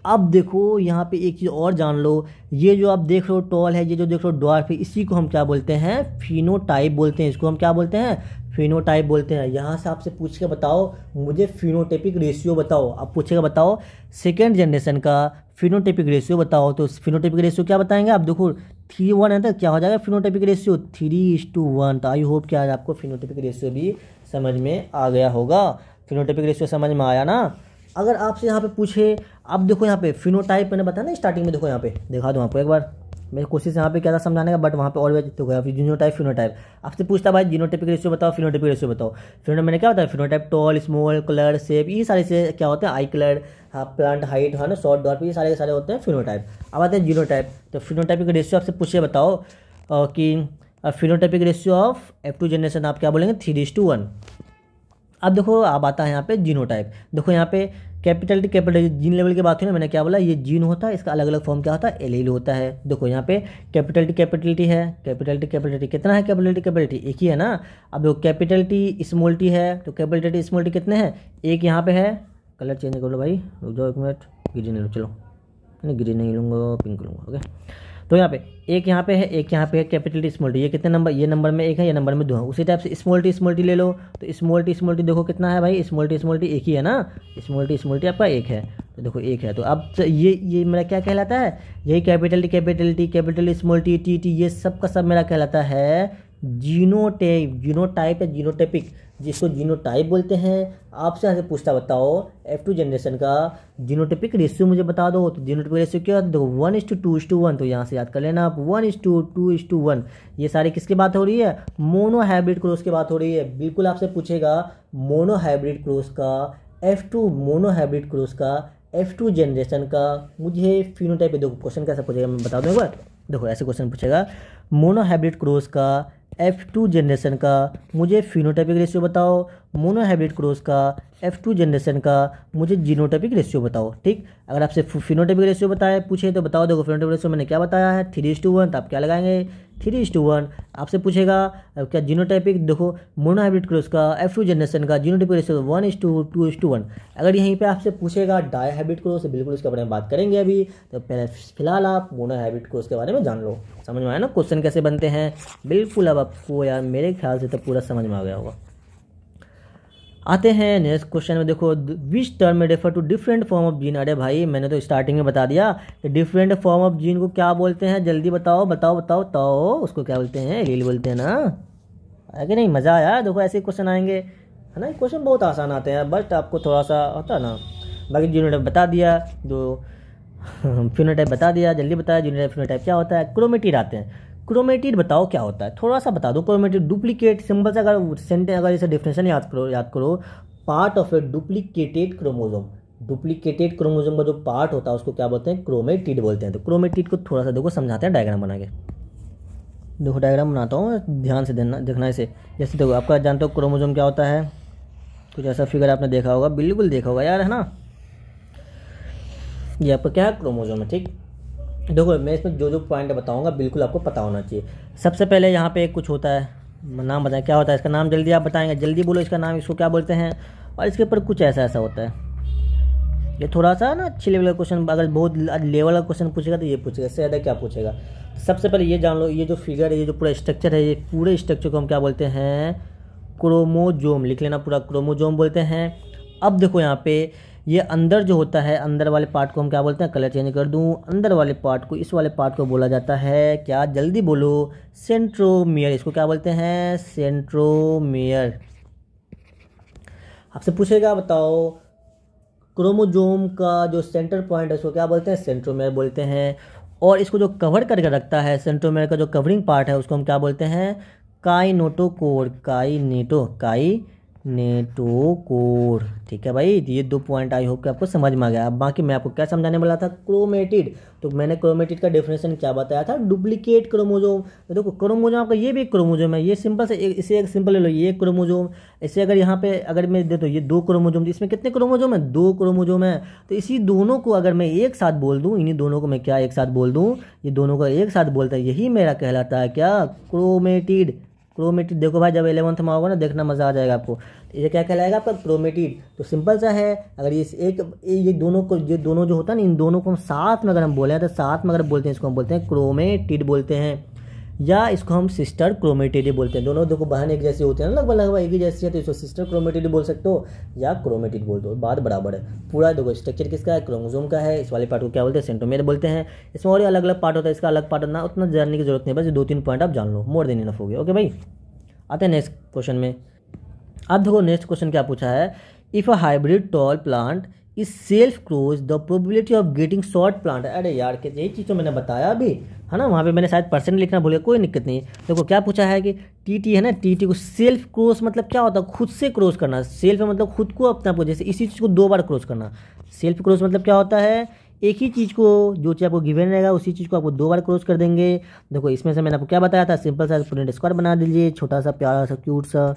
अब देखो यहाँ पे एक चीज़ और जान लो, ये जो आप देख रहे हो टॉल है, ये जो देख रहे हो ड्वार्फ है, इसी को हम क्या बोलते हैं, फिनोटाइप बोलते हैं। इसको हम क्या बोलते हैं, फिनोटाइप बोलते हैं। यहाँ से आपसे पूछ के बताओ मुझे फिनोटाइपिक रेशियो बताओ, आप पूछेगा बताओ सेकेंड जनरेशन का फिनोटाइपिक रेशियो बताओ, तो फिनोटाइपिक रेशियो क्या बताएंगे आप, देखो 3:1 है तो क्या हो जाएगा फिनोटाइपिक रेशियो 3:1। तो आई होप कि आज आपको फिनोटाइपिक रेशियो भी समझ में आ गया होगा। फिनोटाइपिक रेशियो समझ में आया ना। अगर आपसे यहाँ पे पूछे, अब देखो यहाँ पे फिनोटाइप मैंने बताया ना स्टार्टिंग में, देखो यहाँ पे दिखा दूँ आपको एक बार, मेरी कोशिश यहाँ पे क्या था समझाने का, बट वहाँ पे और भी तो गया। जीनोटाइप फिनोटाइप आपसे पूछता भाई जीनोटाइपिक रेशियो बताओ, फिनोटाइपिक रेशियो बताओ। फिर मैंने क्या बताया, phenotype tall small colour shape, ये सारे से क्या होते हैं, आई कलर, हाँ प्लांट हाइट, है ना शॉर्ट डॉट, ये सारे के सारे होते हैं फिनोटाइप। अब आते हैं जीनोटाइप। तो फिनोटाइपिक रेशियो आपसे पूछे बताओ कि phenotypic ratio of F2 generation आप क्या बोलेंगे, 3:1। अब देखो अब आता है यहाँ पे जीनोटाइप। देखो यहाँ पे कैपिटल टी जीन लेवल की बात हुई ना, मैंने क्या बोला, ये जीन होता है, इसका अलग अलग फॉर्म क्या होता है, एलील होता है। देखो यहाँ पे कैपिटल टी है, कैपिटल टी कितना है, कैपिटल टी एक ही है ना। अब देखो कैपिटल टी स्मॉल टी है, तो कैपिटल टी स्मॉल टी कितने हैं, एक यहाँ पे है। कलर चेंज कर लो भाई, रुक जाओ एक मिनट, ग्रीन लो, चलो नहीं ग्रीन नहीं लूँगा, पिंक लूँगा, ओके। तो यहाँ पे एक यहाँ पे है, एक यहाँ पे है, कैपिटल टी स्मॉल टी, ये कितने नंबर, ये नंबर में एक है, ये नंबर में 2 है। उसी टाइप से स्मॉल टी ले लो, तो स्मॉल टी देखो कितना है भाई, स्मॉल टी एक ही है ना, स्मॉल टी आपका एक है, तो देखो एक है। तो अब ये मेरा क्या कहलाता है, यही कैपिटल स्मॉल टी ये सब का सब मेरा कहलाता है जीनोटाइप है, जीनोटाइपिक, जिसको जीनोटाइप बोलते हैं। आपसे यहाँ से पूछता बताओ F2 जनरेशन का जीनोटाइपिक रेशियो मुझे बता दो, तो जीनोटाइपिक रेशियो क्या होता है, देखो 1:2:1। तो यहाँ से याद कर लेना आप 1:2:1। ये सारी किसकी बात हो रही है, मोनो हाइब्रिड क्रॉस की बात हो रही है। बिल्कुल आपसे पूछेगा मोनो हाइब्रिड क्रॉस का F2 जनरेशन का मुझे फिनोटाइप, देखो क्वेश्चन कैसे पूछेगा मैं बता दूँ एक बार। देखो ऐसे क्वेश्चन पूछेगा, मोनो हाइब्रिड क्रॉस का F2 जनरेशन का मुझे फिनोटाइपिक रेशियो बताओ, मोनो हाइब्रिड क्रॉस का F2 जनरेशन का मुझे जीनोटाइपिक रेशियो बताओ, ठीक। अगर आपसे फिनोटाइपिक रेशियो बताए पूछे तो बताओ, देखो फिनोटाइपिक रेशियो मैंने क्या बताया है 3:1, तो आप क्या लगाएंगे 3:1। आपसे पूछेगा क्या जीनोटाइपिक, देखो मोनो हाइब्रिड क्रॉस का F2 जनरेशन का जीनोटाइपिक रेशियो 1:2:1। अगर यहीं पे आपसे पूछेगा डाई हाइब्रिड क्रॉस, बिल्कुल इसके बारे में बात करेंगे अभी, तो पहले फिलहाल आप मोनो हाइब्रिड क्रॉस के बारे में जान लो। समझ में आया ना क्वेश्चन कैसे बनते हैं, बिल्कुल अब आपको यार मेरे ख्याल से तो पूरा समझ में आ गया होगा। आते हैं नेक्स्ट क्वेश्चन में। देखो विच टर्म में refer to different form of gene. अरे भाई मैंने तो स्टार्टिंग में बता दिया कि डिफरेंट फॉर्म ऑफ जीन को क्या बोलते हैं, जल्दी बताओ बताओ बताओ बताओ। उसको क्या बोलते हैं, एलील बोलते हैं ना, है कि नहीं। मज़ा आया, देखो ऐसे क्वेश्चन आएंगे है ना, क्वेश्चन बहुत आसान आते हैं, बट आपको थोड़ा सा होता है ना। बाकी जीनोटाइप बता दिया, जो फिनोटाइप बता दिया, जल्दी बताया जीनोटाइप फिनोटाइप क्या होता है। क्रोमेटिड आते हैं, क्रोमेटिड बताओ क्या होता है, थोड़ा सा बता दो। क्रोमेटिड डुप्लीकेट, सिंपल से अगर सेंटेंस अगर इसे डेफिनेशन याद करो, part of A duplicated chromosome. Duplicated chromosome का जो पार्ट होता है उसको क्या बोलते हैं, क्रोमेटिड बोलते हैं। तो क्रोमेटिड को थोड़ा सा देखो समझाते हैं डायग्राम बना के। देखो डायग्राम बनाता हूँ, ध्यान से देखना इसे। जैसे देखो आपका जानते हो क्रोमोसोम क्या होता है, कुछ ऐसा फिगर आपने देखा होगा, बिल्कुल देखा होगा यार, है ना। ये आपका क्या है, क्रोमोसोम है, ठीक। देखो मैं इसमें जो जो पॉइंट बताऊंगा बिल्कुल आपको पता होना चाहिए। सबसे पहले यहाँ पे कुछ होता है, नाम बताएं क्या होता है इसका नाम, जल्दी आप बताएंगे, जल्दी बोलो इसका नाम, इसको क्या बोलते हैं। और इसके ऊपर कुछ ऐसा ऐसा होता है। ये थोड़ा सा ना अच्छी लेवल का क्वेश्चन, अगर बहुत लेवल का क्वेश्चन पूछेगा तो ये पूछेगा, इससे ज़्यादा क्या पूछेगा। सबसे पहले ये जान लो, ये जो फिगर है, ये जो पूरा स्ट्रक्चर है, ये पूरे स्ट्रक्चर को हम क्या बोलते हैं, क्रोमोजोम। लिख लेना पूरा, क्रोमोजोम बोलते हैं। अब देखो यहाँ पे ये अंदर जो होता है, अंदर वाले पार्ट को हम क्या बोलते हैं, कलर चेंज कर दूँ, अंदर वाले पार्ट को, इस वाले पार्ट को बोला जाता है क्या, जल्दी बोलो, सेंट्रोमियर। इसको क्या बोलते हैं, सेंट्रोमियर। आपसे पूछेगा बताओ क्रोमोजोम का जो सेंटर पॉइंट है उसको क्या बोलते हैं, सेंट्रोमियर बोलते हैं। और इसको जो कवर करके रखता है, सेंट्रोमियर का जो कवरिंग पार्ट है उसको हम क्या बोलते हैं, काइनेटोकोर, काइनेटोकोर। ठीक है भाई, ये 2 पॉइंट आई होप कि आपको समझ में आ गया। अब बाकी मैं आपको क्या समझाने वाला था, क्रोमेटिड। तो मैंने क्रोमेटिड का डेफिनेशन क्या बताया था, डुप्लीकेट क्रोमोजोम। तो देखो क्रोमोजोम आपका ये भी एक क्रोमोजोम है, ये सिंपल से इसे एक सिंपल ले लो, ये एक क्रोमोजोम। इसे अगर यहाँ पे अगर मैं दे तो ये 2 क्रोमोजोम, इसमें कितने क्रोमोजोम है, 2 क्रोमोजोम है। तो इसी दोनों को अगर मैं एक साथ बोल दूँ, इन्हीं दोनों को मैं क्या एक साथ बोल दूँ, ये दोनों को एक साथ बोलता है, यही मेरा कहलाता है क्या, क्रोमेटिड। क्रोमेटिड देखो भाई, जब 11th में होगा ना, देखना मजा आ जाएगा आपको। ये क्या कहलाएगा आपका, क्रोमेटिड। तो सिंपल सा है, अगर ये दोनों को, ये दोनों जो होता है ना, इन दोनों को हम साथ में अगर हम बोले तो साथ में अगर बोलते हैं, इसको हम बोलते हैं क्रोमेटिड बोलते हैं, या इसको हम सिस्टर क्रोमेटिड बोलते हैं। दोनों देखो बहन एक जैसे होते हैं ना, लगभग एक ही जैसी है, तो इसको सिस्टर क्रोमेटिड बोल सकते हो या क्रोमेटिड बोल दो, बात बराबर है। पूरा देखो स्ट्रक्चर किसका है, क्रोमोसोम का है। इस वाले पार्ट को क्या बोलते हैं, सेंट्रोमियर बोलते हैं। इसमें और अलग अलग पार्ट होता है, इसका अलग पार्ट ना उतना जानने की जरूरत नहीं, बस 2-3 पॉइंट आप जान लो, मोर देन इनफ हो गया। ओके भाई, आते हैं नेक्स्ट क्वेश्चन में। अब देखो नेक्स्ट क्वेश्चन क्या पूछा है, if a hybrid tall plant is self crossed the probability of getting short plant. अरे यार यही चीज़ तो मैंने बताया अभी, है ना, वहाँ पे मैंने शायद परसेंट लिखना भूल गया, कोई दिक्कत नहीं। देखो क्या पूछा है कि टीटी है ना, टीटी को सेल्फ क्रॉस मतलब क्या होता है, खुद से क्रॉस करना। सेल्फ मतलब खुद को अपना, जैसे इसी चीज़ को 2 बार क्रॉस करना। सेल्फ क्रॉस मतलब क्या होता है, एक ही चीज़ को, जो चीज़ आपको गिवन रहेगा उसी चीज़ को आपको 2 बार क्रॉस कर देंगे। देखो इसमें से मैंने आपको क्या बताया था, सिंपल सा पूर्ण स्क्वायर बना दीजिए, छोटा सा प्यारा सा क्यूट सा,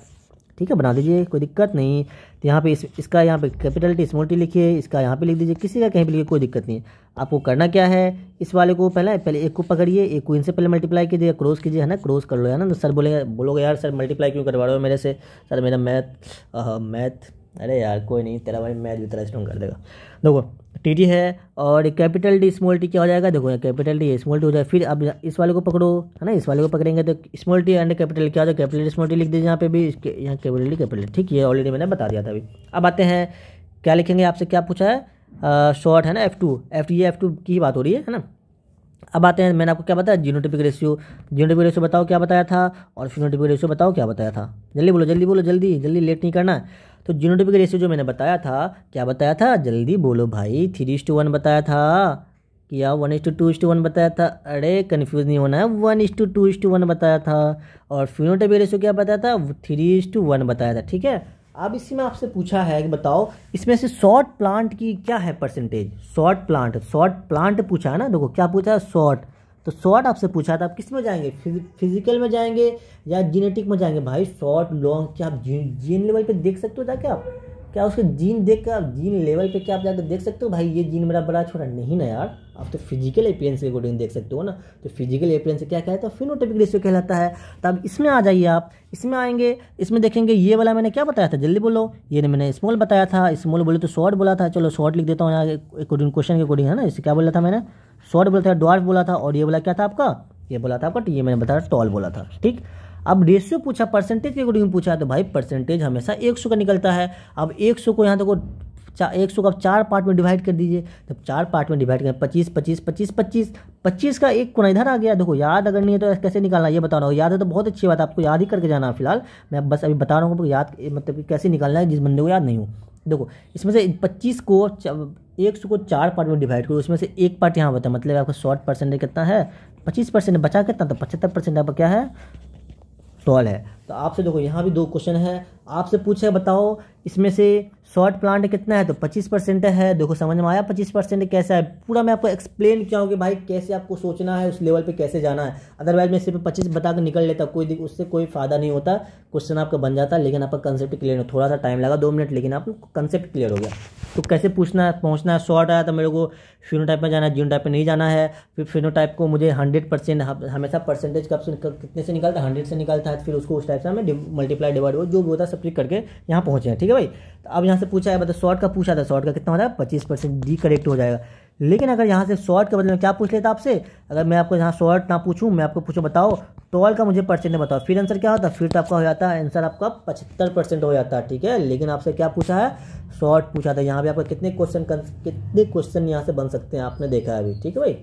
ठीक है, बना दीजिए, कोई दिक्कत नहीं। तो यहाँ पे इसका यहाँ पे कैपिटल टी स्मॉल टी लिखिए, इसका यहाँ पे लिख दीजिए, किसी का कहीं भी लिखिए, कोई दिक्कत नहीं है। आपको करना क्या है, इस वाले को पहले एक को पकड़िए, एक को इनसे पहले मल्टीप्लाई कीजिए, क्रॉस कीजिए, है ना, क्रॉस कर लो, है ना। तो सर बोलोगे यार सर मल्टीप्लाई क्यों करवा रहे हो मेरे से, सर मेरा मैथ, अरे यार कोई नहीं, तेरा भाई मैथ भी तेरा स्ट्रॉन्ग कर देगा। देखो टी है और कैपिटल डी स्मॉल टी क्या हो जाएगा, देखो कैपिटल डी स्मॉल टी हो जाएगा। फिर अब इस वाले को पकड़ो, है ना, इस वाले को पकड़ेंगे तो स्मॉल टी एंड कैपिटल क्या हो जाएगा, कैपिटल स्मॉल टी लिख दीजिए यहाँ पे भी, यहाँ कैपिटल डी कैपिटल, ठीक है, ऑलरेडी मैंने बता दिया था अभी। अब आते हैं क्या लिखेंगे, आपसे क्या पूछा है, शॉर्ट है ना, F2 ये F2 की बात हो रही है ना। अब आते हैं, मैंने आपको क्या बताया, जीनोटाइपिक रेशियो बताओ क्या बताया था, और फिनोटाइपिक रेशियो बताओ क्या बताया था। जल्दी बोलो जल्दी लेट नहीं करना। तो जीनोटाइपिक रेशियो जो मैंने बताया था, क्या बताया था, जल्दी बोलो भाई, 3:1 बताया था या 1:2:1 बताया था। अरे कन्फ्यूज़ नहीं होना है, 1:2:1 बताया था। और फिनोटाइपिक रेशियो क्या बताया था, 3:1 बताया था, ठीक है। अब इसी में आपसे पूछा है कि बताओ इसमें से शॉर्ट प्लांट की क्या है परसेंटेज, शॉर्ट प्लांट पूछा है ना। देखो क्या पूछा है, शॉर्ट, तो शॉर्ट आपसे पूछा था, आप किस में जाएंगे, फिजिकल में जाएंगे या जीनेटिक में जाएंगे भाई। शॉर्ट लॉन्ग क्या आप जीन लेवल पे देख सकते हो जाके, आप क्या उसके जीन देख कर, आप जीन लेवल पे क्या आप जाकर देख सकते हो भाई ये जीन मेरा बड़ा छोटा, नहीं ना यार, आप तो फिजिकल अपीयरेंस के अकॉर्डिंग देख सकते हो ना। तो फिजिकल अपीयरेंस से क्या कहता है, फिनोटाइपिक रेशियो कहलाता है। तो अब इसमें आ जाइए आप, इसमें आएंगे, इसमें देखेंगे ये वाला मैंने क्या बताया था, जल्दी बोलो, ये मैंने स्मॉल बताया था, स्मॉल बोले तो शॉर्ट बोला था, चलो शॉर्ट लिख देता हूँ यहाँ अकॉर्डिंग क्वेश्चन के अकॉर्डिंग, है ना। इसे क्या बोला था मैंने, शॉर्ट बोला था, डॉर्फ बोला था, और ये बोला क्या था आपका, ये बोला था आपका, ये मैंने बताया टॉल बोला था, ठीक। अब रेशियो पूछा, परसेंटेज के अकॉर्डिंग पूछा, तो भाई परसेंटेज हमेशा 100 का निकलता है। अब 100 को यहाँ देखो 100 को आप 4 पार्ट में डिवाइड कर दीजिए, तो 4 पार्ट में डिवाइड करें, 25 का एक कोना इधर आ गया। देखो याद अगर नहीं है तो कैसे निकालना, ये बता रहा हूँ, याद है तो बहुत अच्छी बात, आपको याद ही करके जाना है। फिलहाल मैं बस अभी बता रहा हूँ याद, मतलब कि कैसे निकालना है जिस बंदे को याद नहीं हो। देखो इसमें से 100 को 4 पार्ट में डिवाइड करो, उसमें से एक पार्ट यहाँ बता, मतलब आपका शॉर्ट परसेंटेज कितना है, 25%, बचा कितना, तो 75% आपका क्या है, टॉल है। तो आपसे देखो यहाँ भी 2 क्वेश्चन है, आपसे पूछे बताओ इसमें से शॉर्ट प्लांट कितना है, तो 25% है। देखो समझ में आया 25% कैसा है, पूरा मैं आपको एक्सप्लेन किया हूँ कि भाई कैसे आपको सोचना है, उस लेवल पे कैसे जाना है। अदरवाइज मैं सिर्फ 25 बता कर निकल लेता, उससे कोई फायदा नहीं होता, क्वेश्चन आपका बन जाता, लेकिन आपका कंसेप्ट क्लियर हो, थोड़ा सा टाइम लगा 2 मिनट, लेकिन आपको कंसेप्ट क्लियर हो गया। तो कैसे पूछना है, पहुँचना है, शॉर्ट आया तो मेरे को फिनोटाइप में जाना है, जीनोटाइप में नहीं जाना है। फिर फिनोटाइप को मुझे 100% हमेशा परसेंटेज कब से कितने से निकलता है, 100 से निकलता है, फिर उसको उस टाइप से हमें मल्टीप्लाई डिवाइड जो भी होता है सब करके यहाँ पहुँचे हैं, ठीक है भाई। तो अब यहाँ से पूछा है, मतलब शॉर्ट का पूछा था, शॉर्ट का कितना हो जाएगा, 25%, डी करेक्ट हो जाएगा। लेकिन अगर यहाँ से शॉर्ट के बदले में क्या पूछ लेता आपसे, अगर मैं आपको यहाँ शॉर्ट ना पूछूं, मैं आपको पूछूं बताओ 12 का मुझे परसेंट बताओ, फिर आंसर क्या होता है, फिर तो आपका हो जाता है आंसर आपका 75% हो जाता है, ठीक है। लेकिन आपसे क्या पूछा है, शॉर्ट पूछा था। यहाँ पे आपका कितने क्वेश्चन यहाँ से बन सकते हैं आपने देखा है अभी, ठीक है भाई।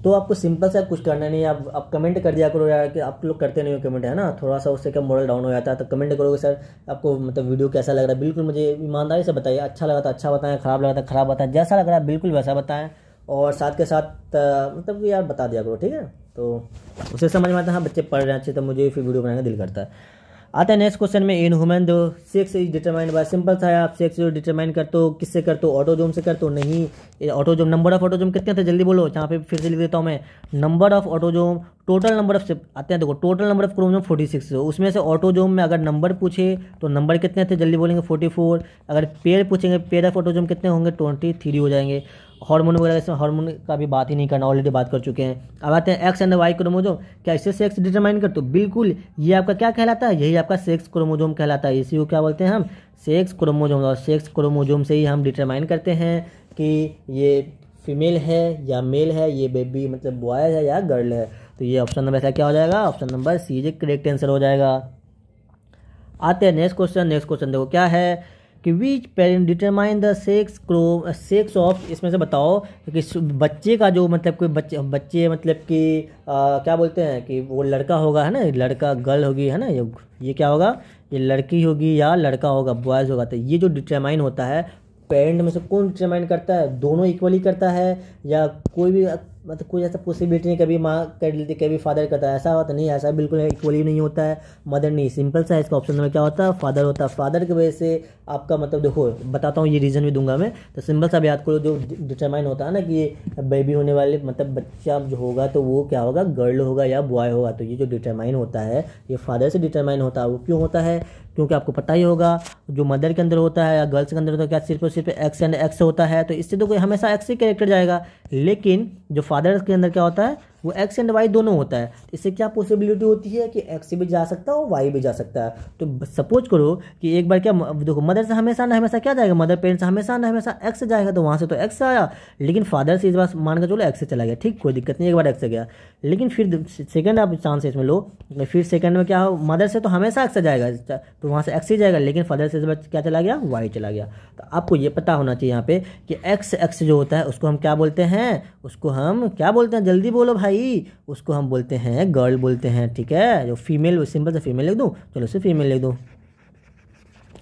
तो आपको सिंपल सा कुछ करना नहीं है, आप कमेंट कर दिया करो यार, कि आप लोग करते नहीं हो कमेंट, है ना, थोड़ा सा उससे क्या मोरल डाउन हो जाता है। तो कमेंट करोगे सर आपको मतलब वीडियो कैसा लग रहा है, बिल्कुल मुझे ईमानदारी से बताइए, अच्छा लगा था अच्छा बताएं, खराब लगा था खराब बताएं, जैसा लग रहा है बिल्कुल वैसा बताएं। और साथ के साथ मतलब यार बता दिया करो, ठीक है। तो उसे समझ में आता है हाँ बच्चे पढ़ रहे हैं अच्छे, तो मुझे फिर वीडियो बनाने का दिल करता है। आता है नेक्स्ट क्वेश्चन में, इन ह्यूमन दो sex is determined by, simple सा है, आप सेक्स डिटरमाइन करते हो किससे करते हो, ऑटोजोम से करते हो, नहीं ऑटोजोम, नंबर ऑफ ऑटोजोम कितने थे जल्दी बोलो, यहाँ पे फिर से लिख देता हूँ मैं, number of autosome, total number of आते हैं देखो, टोटल नंबर ऑफ क्रोमोजोम 46 है, उसमें से ऑटोजोम में अगर नंबर पूछे तो नंबर कितने थे जल्दी बोलेंगे 44, अगर पेयर पूछेंगे पेयर ऑफ ऑटोजोम कितने होंगे 23 हो जाएंगे। हार्मोन वगैरह, इसमें हार्मोन का भी बात ही नहीं करना, ऑलरेडी बात कर चुके हैं। अब आते हैं एक्स एंड वाई क्रोमोजोम, क्या इससे सेक्स डिटरमाइन करते हो, बिल्कुल ये आपका क्या कहलाता है, यही आपका सेक्स क्रोमोजोम कहलाता है, इसी को क्या बोलते हैं हम, सेक्स क्रोमोजोम। और सेक्स क्रोमोजोम से ही हम डिटरमाइन करते हैं कि ये फीमेल है या मेल है, ये बेबी मतलब बॉय है या गर्ल है। तो ये ऑप्शन नंबर ऐसा क्या हो जाएगा, option number C is correct answer हो जाएगा। आते हैं नेक्स्ट क्वेश्चन देखो क्या है कि which parent determine the sex of, इसमें से बताओ कि बच्चे का जो मतलब कोई बच्चे मतलब कि क्या बोलते हैं कि वो लड़का होगा, है ना, लड़का गर्ल होगी, है ना, ये क्या होगा, ये लड़की होगी या लड़का होगा, बॉयज़ होगा। तो ये जो डिटरमाइन होता है पेरेंट में से कौन डिटरमाइन करता है, दोनों इक्वली करता है या कोई भी मतलब कोई ऐसा पॉसिबिलिटी नहीं, कभी माँ कर लेती कभी फादर करता है, ऐसा होता नहीं, ऐसा बिल्कुल इक्वली नहीं होता है। मदर नहीं, सिंपल सा है, इसका ऑप्शन में क्या होता है, फादर होता है। फादर की वजह से आपका मतलब देखो बताता हूँ, ये रीज़न भी दूंगा मैं, तो सिंपल सा याद करो, जो डिटरमाइन होता है ना कि ये बेबी होने वाले मतलब बच्चा जो होगा तो वो क्या होगा, गर्ल होगा या बॉय होगा। तो ये जो डिटरमाइन होता है ये फादर से डिटरमाइन होता है। वो क्यों होता है, क्योंकि आपको पता ही होगा जो मदर के अंदर होता है या गर्ल्स के अंदर होता है क्या सिर्फ और सिर्फ एक्स एंड एक्स होता है, तो इससे तो कोई हमेशा एक्स ही कैरेक्टर जाएगा। लेकिन जो फादर के अंदर क्या होता है वो एक्स एंड वाई दोनों होता है। इससे क्या पॉसिबिलिटी होती है कि एक्स भी जा सकता है और वाई भी जा सकता है। तो सपोज करो कि एक बार क्या देखो, मदर से हमेशा ना हमेशा क्या जाएगा, मदर पेरेंट्स से हमेशा ना हमेशा एक्स जाएगा, तो वहाँ से तो एक्स आया, लेकिन फादर से इस बार मान कर चलो एक्स से चला गया, ठीक कोई दिक्कत नहीं, एक बार एक्स से गया। लेकिन फिर सेकंड आप चांस इसमें लो, फिर सेकंड में क्या हो, मदर से तो हमेशा एक्स जाएगा तो वहाँ से एक्स ही जाएगा, लेकिन फादर से इस बार क्या चला गया, वाई चला गया। तो आपको ये पता होना चाहिए यहाँ पे कि एक्स जो होता है उसको हम क्या बोलते हैं, उसको हम क्या बोलते हैं, जल्दी बोलो भाई, उसको हम बोलते हैं गर्ल बोलते हैं, ठीक है। जो फीमेल, सिंपल से फीमेल लिख दूं, चलो इसे फीमेल लिख दूं,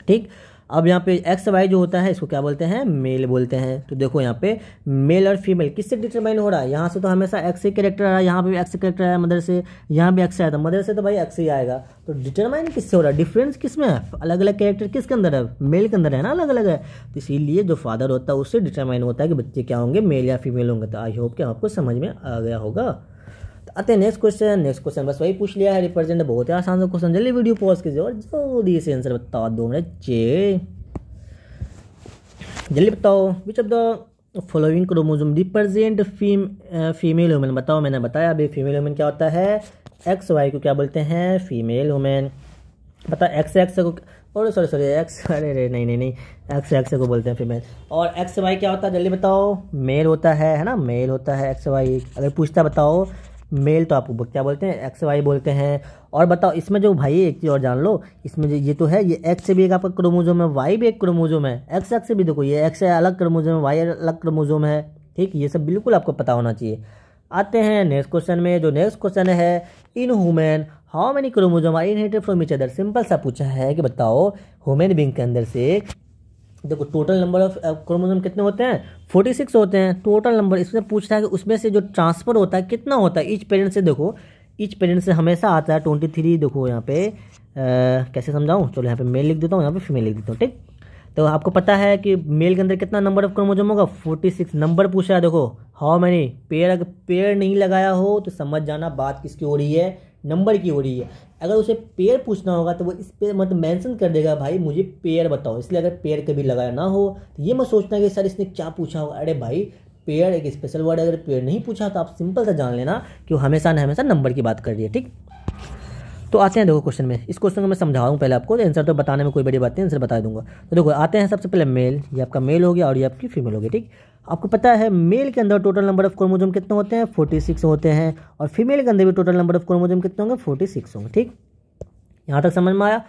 ठीक। अब यहाँ पे एक्स वाई जो होता है इसको क्या बोलते हैं, मेल बोलते हैं। तो देखो यहाँ पे मेल और फीमेल किससे डिटरमाइन हो रहा है, यहाँ से तो हमेशा एक्स ही कैरेक्टर आ रहा है, यहाँ पे भी एक्स कैरेक्टर आया मदर से, यहाँ भी एक्स आया था मदर से, तो भाई एक्स ही आएगा। तो डिटरमाइन किससे हो रहा है, डिफरेंस किस में है, अलग अलग कैरेक्टर किसके अंदर है, मेल के अंदर है ना, अलग अलग है। तो इसीलिए जो फादर होता है उससे डिटरमाइन होता है कि बच्चे क्या होंगे, मेल या फीमेल होंगे। तो आई होप कि आपको समझ में आ गया होगा। आते हैं नेक्स्ट क्वेश्चन बस वही पूछ लिया है, रिप्रेजेंट बहुत ही आसान सा क्वेश्चन, जल्दी वीडियो पॉज कीजिए और जल्दी से आंसर बता दो मुझे, जल्दी बताओ। विच of the following chromosome represent female women, बताओ। मैंने बताया अभी फीमेल वुमेन क्या होता है, एक्स वाई को क्या बोलते हैं, फीमेल वुमेन। बता एक्स को, और सॉरी एक्स, अरे नहीं एक्स को बोलते हैं फीमेल। और एक्स वाई क्या होता है जल्दी बताओ, मेल होता है ना, मेल होता है एक्स वाई। अगर पूछता बताओ मेल तो आपको क्या बोलते हैं, एक्स वाई बोलते हैं। और बताओ इसमें जो भाई एक चीज़ और जान लो, इसमें जो ये तो है, ये एक्स से भी एक आपका क्रोमोजोम है, वाई भी एक क्रोमोजोम है, एक्स से भी देखो ये एक्स अलग क्रोमोजोम है, वाई अलग क्रोमोजोम है, ठीक। ये सब बिल्कुल आपको पता होना चाहिए। आते हैं नेक्स्ट क्वेश्चन में, जो नेक्स्ट क्वेश्चन है, in human how many chromosome are inherited from each other. Simple सा पूछा है कि बताओ ह्यूमन बीइंग के अंदर से देखो टोटल नंबर ऑफ क्रोमोसोम कितने होते हैं, 46 होते हैं टोटल नंबर। इसमें पूछता है कि उसमें से जो ट्रांसफर होता है कितना होता है ईच पेरेंट से। देखो ईच पेरेंट से हमेशा आता है 23। देखो यहाँ पे कैसे समझाऊँ, चलो यहाँ पे मेल लिख देता हूँ, यहाँ पे फीमेल लिख देता हूँ, ठीक। तो आपको पता है कि मेल के अंदर कितना नंबर ऑफ क्रोमोसोम होगा, 46 नंबर पूछा है। देखो हाउ मैनी पेयर, अगर पेयर नहीं लगाया हो तो समझ जाना बात किसकी हो रही है, नंबर की हो रही है। अगर उसे पेयर पूछना होगा तो वो इस पे मतलब मेंशन कर देगा भाई मुझे पेयर बताओ। इसलिए अगर पेयर कभी लगाया ना हो तो ये मत सोचना कि सर इसने क्या पूछा होगा। अरे भाई पेयर एक स्पेशल वर्ड, अगर पेयर नहीं पूछा तो आप सिंपल सा जान लेना कि वो हमेशा न हमेशा नंबर की बात कर रही है, ठीक। तो आते हैं देखो क्वेश्चन में, इस क्वेश्चन को मैं समझाऊँ पहले आपको, आंसर तो बताने में कोई बड़ी बात नहीं, आंसर बता दूंगा। तो देखो आते हैं सबसे पहले मेल, ये आपका मेल हो गया और ये आपकी फीमेल हो गई, ठीक। आपको पता है मेल के अंदर टोटल नंबर ऑफ क्रोमोसोम कितने होते हैं, 46 होते हैं, और फीमेल के अंदर भी टोटल नंबर ऑफ क्रोमोसोम कितने होंगे, 46 होंगे। ठीक, यहाँ तक समझ में आया।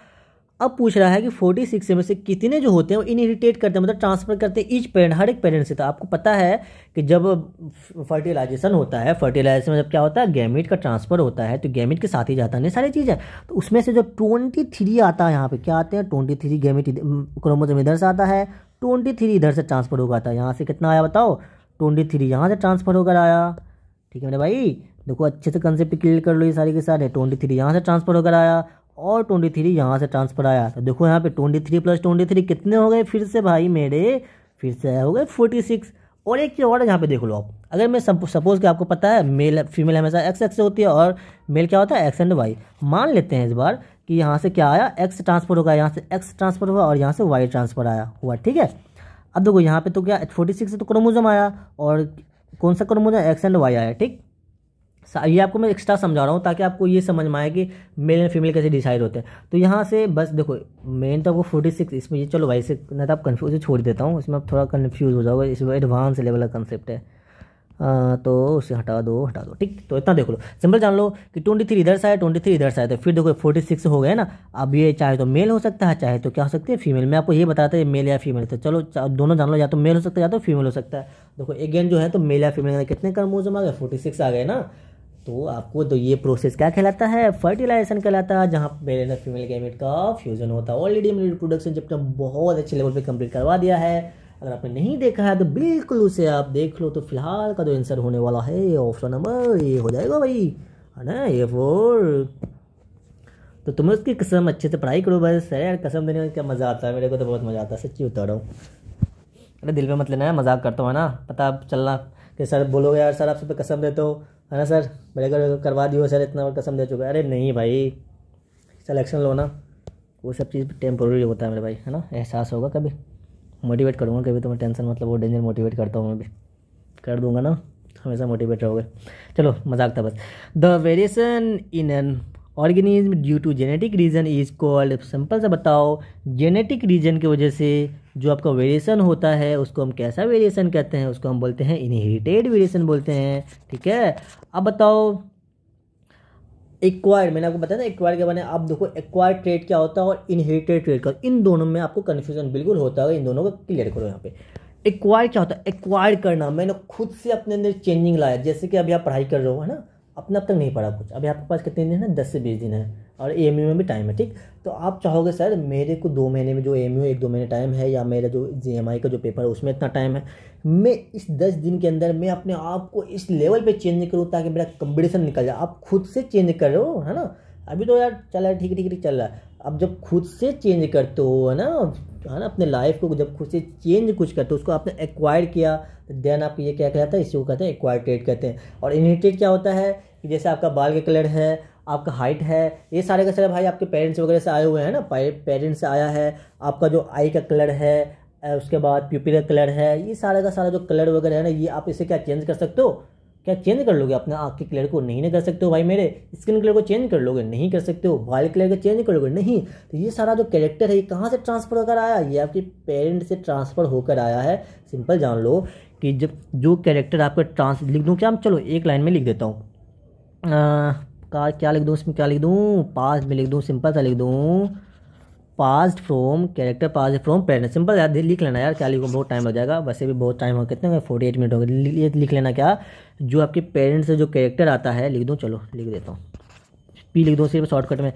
अब पूछ रहा है कि 46 में से कितने जो होते हैं वो इनहेरिटेट करते हैं, मतलब ट्रांसफर करते हैं ईच पेरेंट, हर एक पेरेंट से। तो आपको पता है कि जब फर्टिलाइजेशन होता है, फर्टिलाइजेशन में जब क्या होता है, गैमेट का ट्रांसफर होता है, तो गैमेट के साथ ही जाता है, नहीं सारी चीज़ें। तो उसमें से जो 23 आता है, यहाँ पे क्या आते हैं, 23 गैमेट क्रोमोसोम इधर से आता है, 23 इधर से ट्रांसफर होकर आता है। यहाँ से कितना आया बताओ, 23 यहाँ से ट्रांसफर होकर आया। ठीक है मेरे भाई, देखो अच्छे से कंसेप्ट क्लियर कर लो ये सारी के सारे। 23 यहाँ से ट्रांसफर होकर आया और 23 यहाँ से ट्रांसफर आया। तो देखो यहाँ पे 23 + 23 कितने हो गए फिर से भाई मेरे, फिर से हो गए 46। और एक चीज़ और यहाँ पे देख लो आप, अगर मैं सपोज कि आपको पता है मेल फीमेल हमेशा एक्स एक्स से होती है और मेल क्या होता है, एक्स एंड वाई। मान लेते हैं इस बार कि यहाँ से क्या आया, एक्स ट्रांसफर होगा, यहाँ से एक्स ट्रांसफर हुआ और यहाँ से वाई ट्रांसफर हुआ। ठीक है, अब देखो यहाँ पे तो क्या 46 से तो क्रोमोसोम आया और कौन सा क्रोमोसोम, एक्स एंड वाई आया। ठीक, ये आपको मैं एक्स्ट्रा समझा रहा हूँ ताकि आपको ये समझ में आए कि मेल एंड फीमेल कैसे डिसाइड होते हैं। तो यहाँ से बस देखो मेन तो आपको 46 इसमें, ये चलो भाई से नहीं तो आप कन्फ्यूज छोड़ देता हूँ, इसमें आप थोड़ा कन्फ्यूज हो जाओगे, इसमें एडवांस लेवल का कंसेप्ट है। तो उसे हटा दो। ठीक, तो इतना देख लो, सिंपल जान लो कि 23 इधर से आया, 23 इधर से आया, तो फिर देखो 46 हो गए ना। अब ये चाहे तो मेल हो सकता है, चाहे तो क्या हो सकती है, फीमेल। मैं आपको ये बताता है मेल या फीमेल, तो चलो दोनों जान लो, या तो मेल हो सकता है या तो फीमेल हो सकता है। देखो अगेन जो है तो मेल या फीमेल कितने क्रोमोसोम आ गए, 46 आ गए ना। तो आपको तो ये प्रोसेस क्या कहलाता है, फर्टिलाइजेशन कहलाता है, जहाँ मेल और फीमेल गैमेट का फ्यूजन होता है। ऑलरेडी हमने रिप्रोडक्शन चैप्टर बहुत अच्छे लेवल पे कंप्लीट करवा दिया है। अगर आपने नहीं देखा है तो बिल्कुल उसे आप देख लो। तो फिलहाल का जो आंसर होने वाला है ऑप्शन नंबर ए हो जाएगा भाई, है ना, A4। तो तुम्हें उसकी कसम अच्छे से पढ़ाई करो बस। यार कसम देने में क्या मज़ा आता है, मेरे को तो बहुत मज़ा आता है, सच्ची बता रहा हूँ। अरे दिल पे मत लेना है, मजाक करता हूँ ना, पता चलना कि सर बोलोगे यार सर आप सब पे कसम देते हो, है ना सर, मेरे घर करवा दियो सर, इतना और कसम दे चुका है। अरे नहीं भाई, सिलेक्शन लो ना, वो सब चीज़ टेम्पोररी होता है मेरे भाई, है ना, एहसास होगा कभी, मोटिवेट करूँगा कभी, तुम्हें टेंशन मतलब वो डेंजर मोटिवेट करता हूँ मैं भी, कर दूंगा ना, हमेशा मोटिवेट रहोगे। चलो मजाक था बस। The variation in an organism due to genetic reason is called, सिंपल सा बताओ, जेनेटिक रीजन की वजह से जो आपका वेरिएशन होता है उसको हम कैसा वेरिएशन कहते हैं, उसको हम बोलते हैं इनहेरिटेड वेरिएशन बोलते हैं। ठीक है, अब बताओ एक्वायर्ड, मैंने आपको बताया ना एक्वायर्ड के बारे में। आप देखो एक्वायर्ड ट्रेट क्या होता है और इनहेरिटेड ट्रेट का, इन दोनों में आपको कन्फ्यूजन बिल्कुल होता है, इन दोनों को क्लियर करो। यहाँ पे एक्वायर्ड क्या होता है, एक्वायर्ड करना, मैंने खुद से अपने अंदर चेंजिंग लाया। जैसे कि अभी आप पढ़ाई कर रहे हो, है ना, अपने अब तक नहीं पढ़ा कुछ, अभी आपके पास कितने दिन है, 10 से 20 दिन है, और AMU में भी टाइम है। ठीक, तो आप चाहोगे सर मेरे को 2 महीने में जो AMU 1-2 महीने टाइम है, या मेरा जो GMI का जो पेपर है उसमें इतना टाइम है, मैं इस 10 दिन के अंदर मैं अपने आप को इस लेवल पे चेंज करूँ ताकि मेरा कंपटीशन निकल जाए। आप खुद से चेंज कर रहे हो, है ना, अभी तो यार चल रहा है, ठीक चल रहा है। अब जब खुद से चेंज करते हो, है ना, अपने लाइफ को जब खुद से चेंज कुछ करते हो, उसको आपने एक्वायर किया, देन आपको ये क्या कहलाता है, इसको कहते हैं एक्वायर ट्रेट कहते हैं। और इनहेरिटेड क्या होता है कि जैसे आपका बाल का कलर है, आपका हाइट है, ये सारे का सारे भाई आपके पेरेंट्स वगैरह से आए हुए हैं ना, पेरेंट्स से आया है। आपका जो आई का कलर है, उसके बाद प्यूपिल का कलर है, ये सारे का सारा जो कलर वगैरह है ना, ये आप इसे क्या चेंज कर सकते हो, क्या चेंज कर लोगे अपने आँख के कलर को, नहीं कर सकते हो भाई मेरे। स्किन कलर को चेंज कर लोगे, नहीं कर सकते हो। बाल कलर को चेंज कर लोगे, नहीं। तो ये सारा जो कैरेक्टर है ये कहाँ से ट्रांसफर होकर आया, ये आपके पेरेंट से ट्रांसफर होकर आया है। सिंपल जान लो कि जब जो कैरेक्टर आपका लिख दूँ क्या, चलो एक लाइन में लिख देता हूँ, क्या लिख दूँ इसमें, क्या लिख दूँ, पास्ट में लिख दूँ, सिंपल सा लिख दूँ, past from character, past from parent. Simple यार लिख लेना यार, क्या लिखूँ, बहुत टाइम लग जाएगा, वैसे भी बहुत टाइम हो, कितने 48 मिनट हो गए। ये लिख लेना क्या, जो आपके पेरेंट्स से जो कैरेक्टर आता है, लिख दूँ, चलो लिख देता हूँ, P लिख दूँ सिर्फ शॉर्टकट में।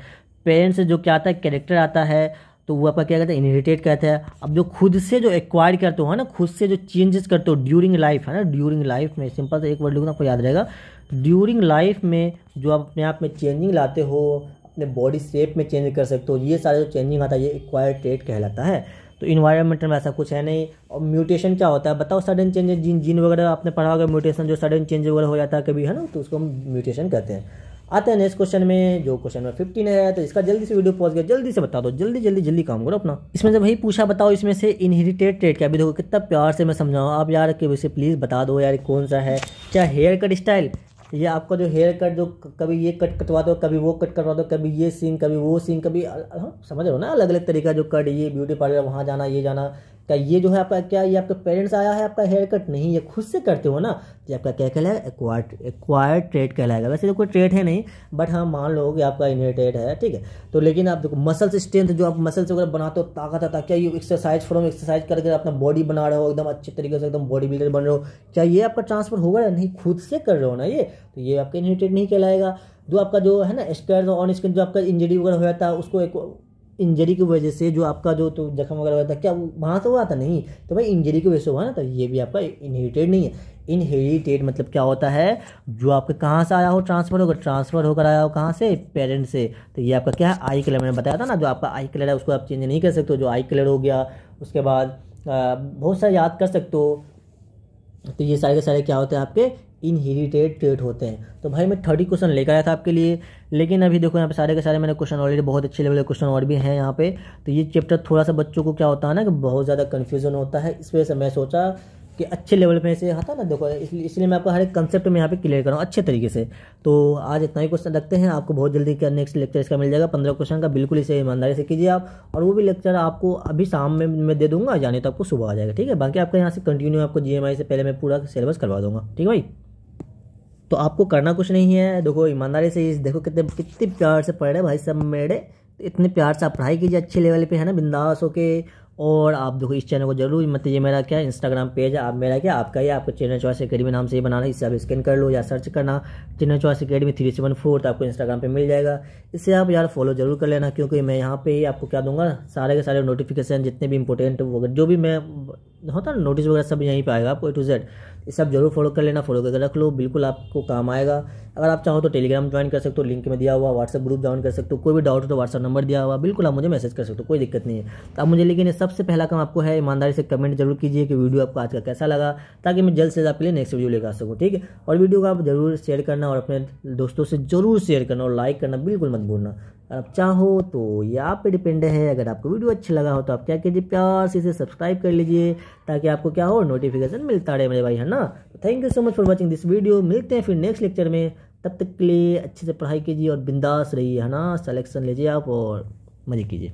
पेरेंट्स से जो क्या आता है, कैरेक्टर आता है, तो वो आपका क्या कहते हैं, इनहेरिटेड कहते हैं। अब जो खुद से जो एक्वायर करते हो, है ना, खुद से जो चेंजेस करते हो ड्यूरिंग लाइफ, है ना, ड्यूरिंग लाइफ में, सिंपल से एक वर्ड लिखना आपको याद रहेगा, ड्यूरिंग लाइफ में जो आप अपने आप में चेंजिंग लाते हो, अपने बॉडी शेप में चेंज कर सकते हो, ये सारे जो चेंजिंग आता है ये एक्वायर्ड ट्रेट कहलाता है। तो इन्वायरमेंट में ऐसा कुछ है नहीं। और म्यूटेशन क्या होता है बताओ, सडन चेंजेस, जीन वगैरह आपने पढ़ा होगा, म्यूटेशन जो सडन चेंज वगैरह हो जाता है कभी, है ना, तो उसको हम म्यूटेशन कहते हैं। आते हैं नेक्स्ट क्वेश्चन में, जो क्वेश्चन नंबर 15 है। तो इसका जल्दी से वीडियो पॉज कर जल्दी से बता दो, जल्दी काम करो अपना। इसमें से भाई पूछा बताओ इसमें से इनहेरिटेड ट्रेट क्या, अभी देखो कितना प्यार से मैं समझाऊँ, आप यार के वैसे प्लीज़ बता दो यार कौन सा है। क्या हेयर कट स्टाइल, ये आपका जो हेयर कट, जो कभी ये कट कटवा दो, कभी वो कट करवा दो, कभी ये सीन, कभी वो सीन, कभी समझ रहे हो ना, अलग अलग तरीका जो कट, ये ब्यूटी पार्लर वहाँ जाना, ये जाना, क्या ये जो है आपका, क्या ये आपका पेरेंट्स आया है आपका हेयर कट? नहीं, ये खुद से करते हो ना, ये आपका क्या कहलाएगा? एक्वायर्ड ट्रेट कहलाएगा। वैसे तो कोई ट्रेट है नहीं, बट हाँ मान लो कि आपका इनहेरिटेड है, ठीक है। तो लेकिन आप देखो मसल्स स्ट्रेंथ, जो आप मसल्स वगैरह बनाते हो, ताकत आता, क्या ये एक्सरसाइज फ्रॉम एक्सरसाइज करके अपना बॉडी बना रहे हो एकदम अच्छे तरीके से, एकदम बॉडी बिल्डर बन रहे हो, क्या ये आपका ट्रांसफर होगा या नहीं? खुद से कर रहे हो ना ये, तो ये आपका इनहेरिटेड नहीं कहलाएगा। जो आपका जो है ना स्कैर्स ऑन स्किन, जो आपका इंजरी वगैरह हो जाता है, उसको एक इंजरी की वजह से जो आपका जो तो जख्म वगैरह हुआ था, क्या वहाँ से हुआ था? नहीं, तो भाई इंजरी की वजह से हुआ ना, तो ये भी आपका इनहेरिटेड नहीं है। इनहेरिटेड मतलब क्या होता है? जो आपके कहाँ से आया हो, ट्रांसफर होकर आया हो, कहाँ से? पेरेंट से। तो ये आपका क्या है? आई कलर, मैंने बताया था ना, जो आपका आई कलर है उसको आप चेंज नहीं कर सकते हो, जो आई कलर हो गया। उसके बाद बहुत सारे याद कर सकते हो। तो ये सारे के सारे क्या होते हैं? आपके इनहेरिटेड ट्रेट होते हैं। तो भाई मैं 30 क्वेश्चन लेकर आया था आपके लिए, लेकिन अभी देखो यहाँ पे सारे के सारे मैंने क्वेश्चन ऑलरेडी, बहुत अच्छे लेवल के क्वेश्चन और भी हैं यहाँ पे। तो ये चैप्टर थोड़ा सा बच्चों को क्या होता है ना कि बहुत ज़्यादा कन्फ्यूजन होता है, इस वजह से मैं सोचा कि अच्छे लेवल पे से आता ना, देखो इसलिए मैं आपको हर एक कंसेप्ट में यहाँ पे क्लियर करूँ अच्छे तरीके से। तो आज इतना ही क्वेश्चन रखते हैं, आपको बहुत जल्दी क्या नेक्स्ट लेक्चर इसका मिल जाएगा 15 क्वेश्चन का, बिल्कुल इसे ईमानदारी से कीजिए आप। और वो भी लेक्चर आपको अभी शाम में मैं दे दूंगा, जाने तो आपको सुबह आ जाएगा, ठीक है। बाकी आपका यहाँ से कंटिन्यू आपको GMI से पहले मैं पूरा सिलेबस करवा दूंगा, ठीक है भाई। तो आपको करना कुछ नहीं है, देखो ईमानदारी से देखो कितने प्यार से पढ़ रहे भाई सब मेरे, इतने प्यार से आप पढ़ाई कीजिए अच्छे लेवल पे, है ना, बिंदास होके। और आप देखो इस चैनल को जरूर, मतलब ये मेरा क्या इंस्टाग्राम पेज है, आप मेरा क्या आपका ही, आपको चैनल चॉइस एकेडमी नाम से ही बनाना है, इससे आप स्कैन कर लो या सर्च करना चैनल चॉइस एकेडमी 314, तो आपको इंस्टाग्राम पे मिल जाएगा। इससे आप यार फॉलो जरूर कर लेना, क्योंकि मैं यहाँ पे ही आपको क्या दूंगा, सारे के सारे नोटिफिकेशन जितने भी इंपॉर्टेंट वगैरह जो भी मैं होता है ना नोटिस वगैरह, सब यहीं पे आएगा आपको A to Z। ये सब जरूर फॉलो कर लेना, फॉलो करके रख लो, बिल्कुल आपको काम आएगा। अगर आप चाहो तो टेलीग्राम ज्वाइन कर सकते हो, लिंक में दिया हुआ, व्हाट्सएप ग्रुप ज्वाइन कर सकते हो, कोई भी डाउट हो तो व्हाट्सएप नंबर दिया हुआ, बिल्कुल आप मुझे मैसेज कर सकते हो, कोई दिक्कत नहीं है। तो आप मुझे, लेकिन सबसे पहला काम आपको है ईमानदारी से कमेंट जरूर कीजिए कि वीडियो आपको आज का कैसा लगा, ताकि मैं जल्द से जल्द आपके लिए नेक्स्ट वीडियो लेकर आ सकूँ, ठीक है। और वीडियो को आप जरूर शेयर करना और अपने दोस्तों से जरूर शेयर करना और लाइक करना बिल्कुल मत भूलना। आप चाहो तो ये आप पे डिपेंड है, अगर आपको वीडियो अच्छा लगा हो तो आप क्या कीजिए, प्यार से इसे सब्सक्राइब कर लीजिए, ताकि आपको क्या हो, नोटिफिकेशन मिलता रहे मेरे भाई, है ना। Thank you so much for watching this video, मिलते हैं फिर नेक्स्ट लेक्चर में, तब तक के लिए अच्छे से पढ़ाई कीजिए और बिंदास रहिए, है ना। सिलेक्शन लीजिए आप और मजे कीजिए।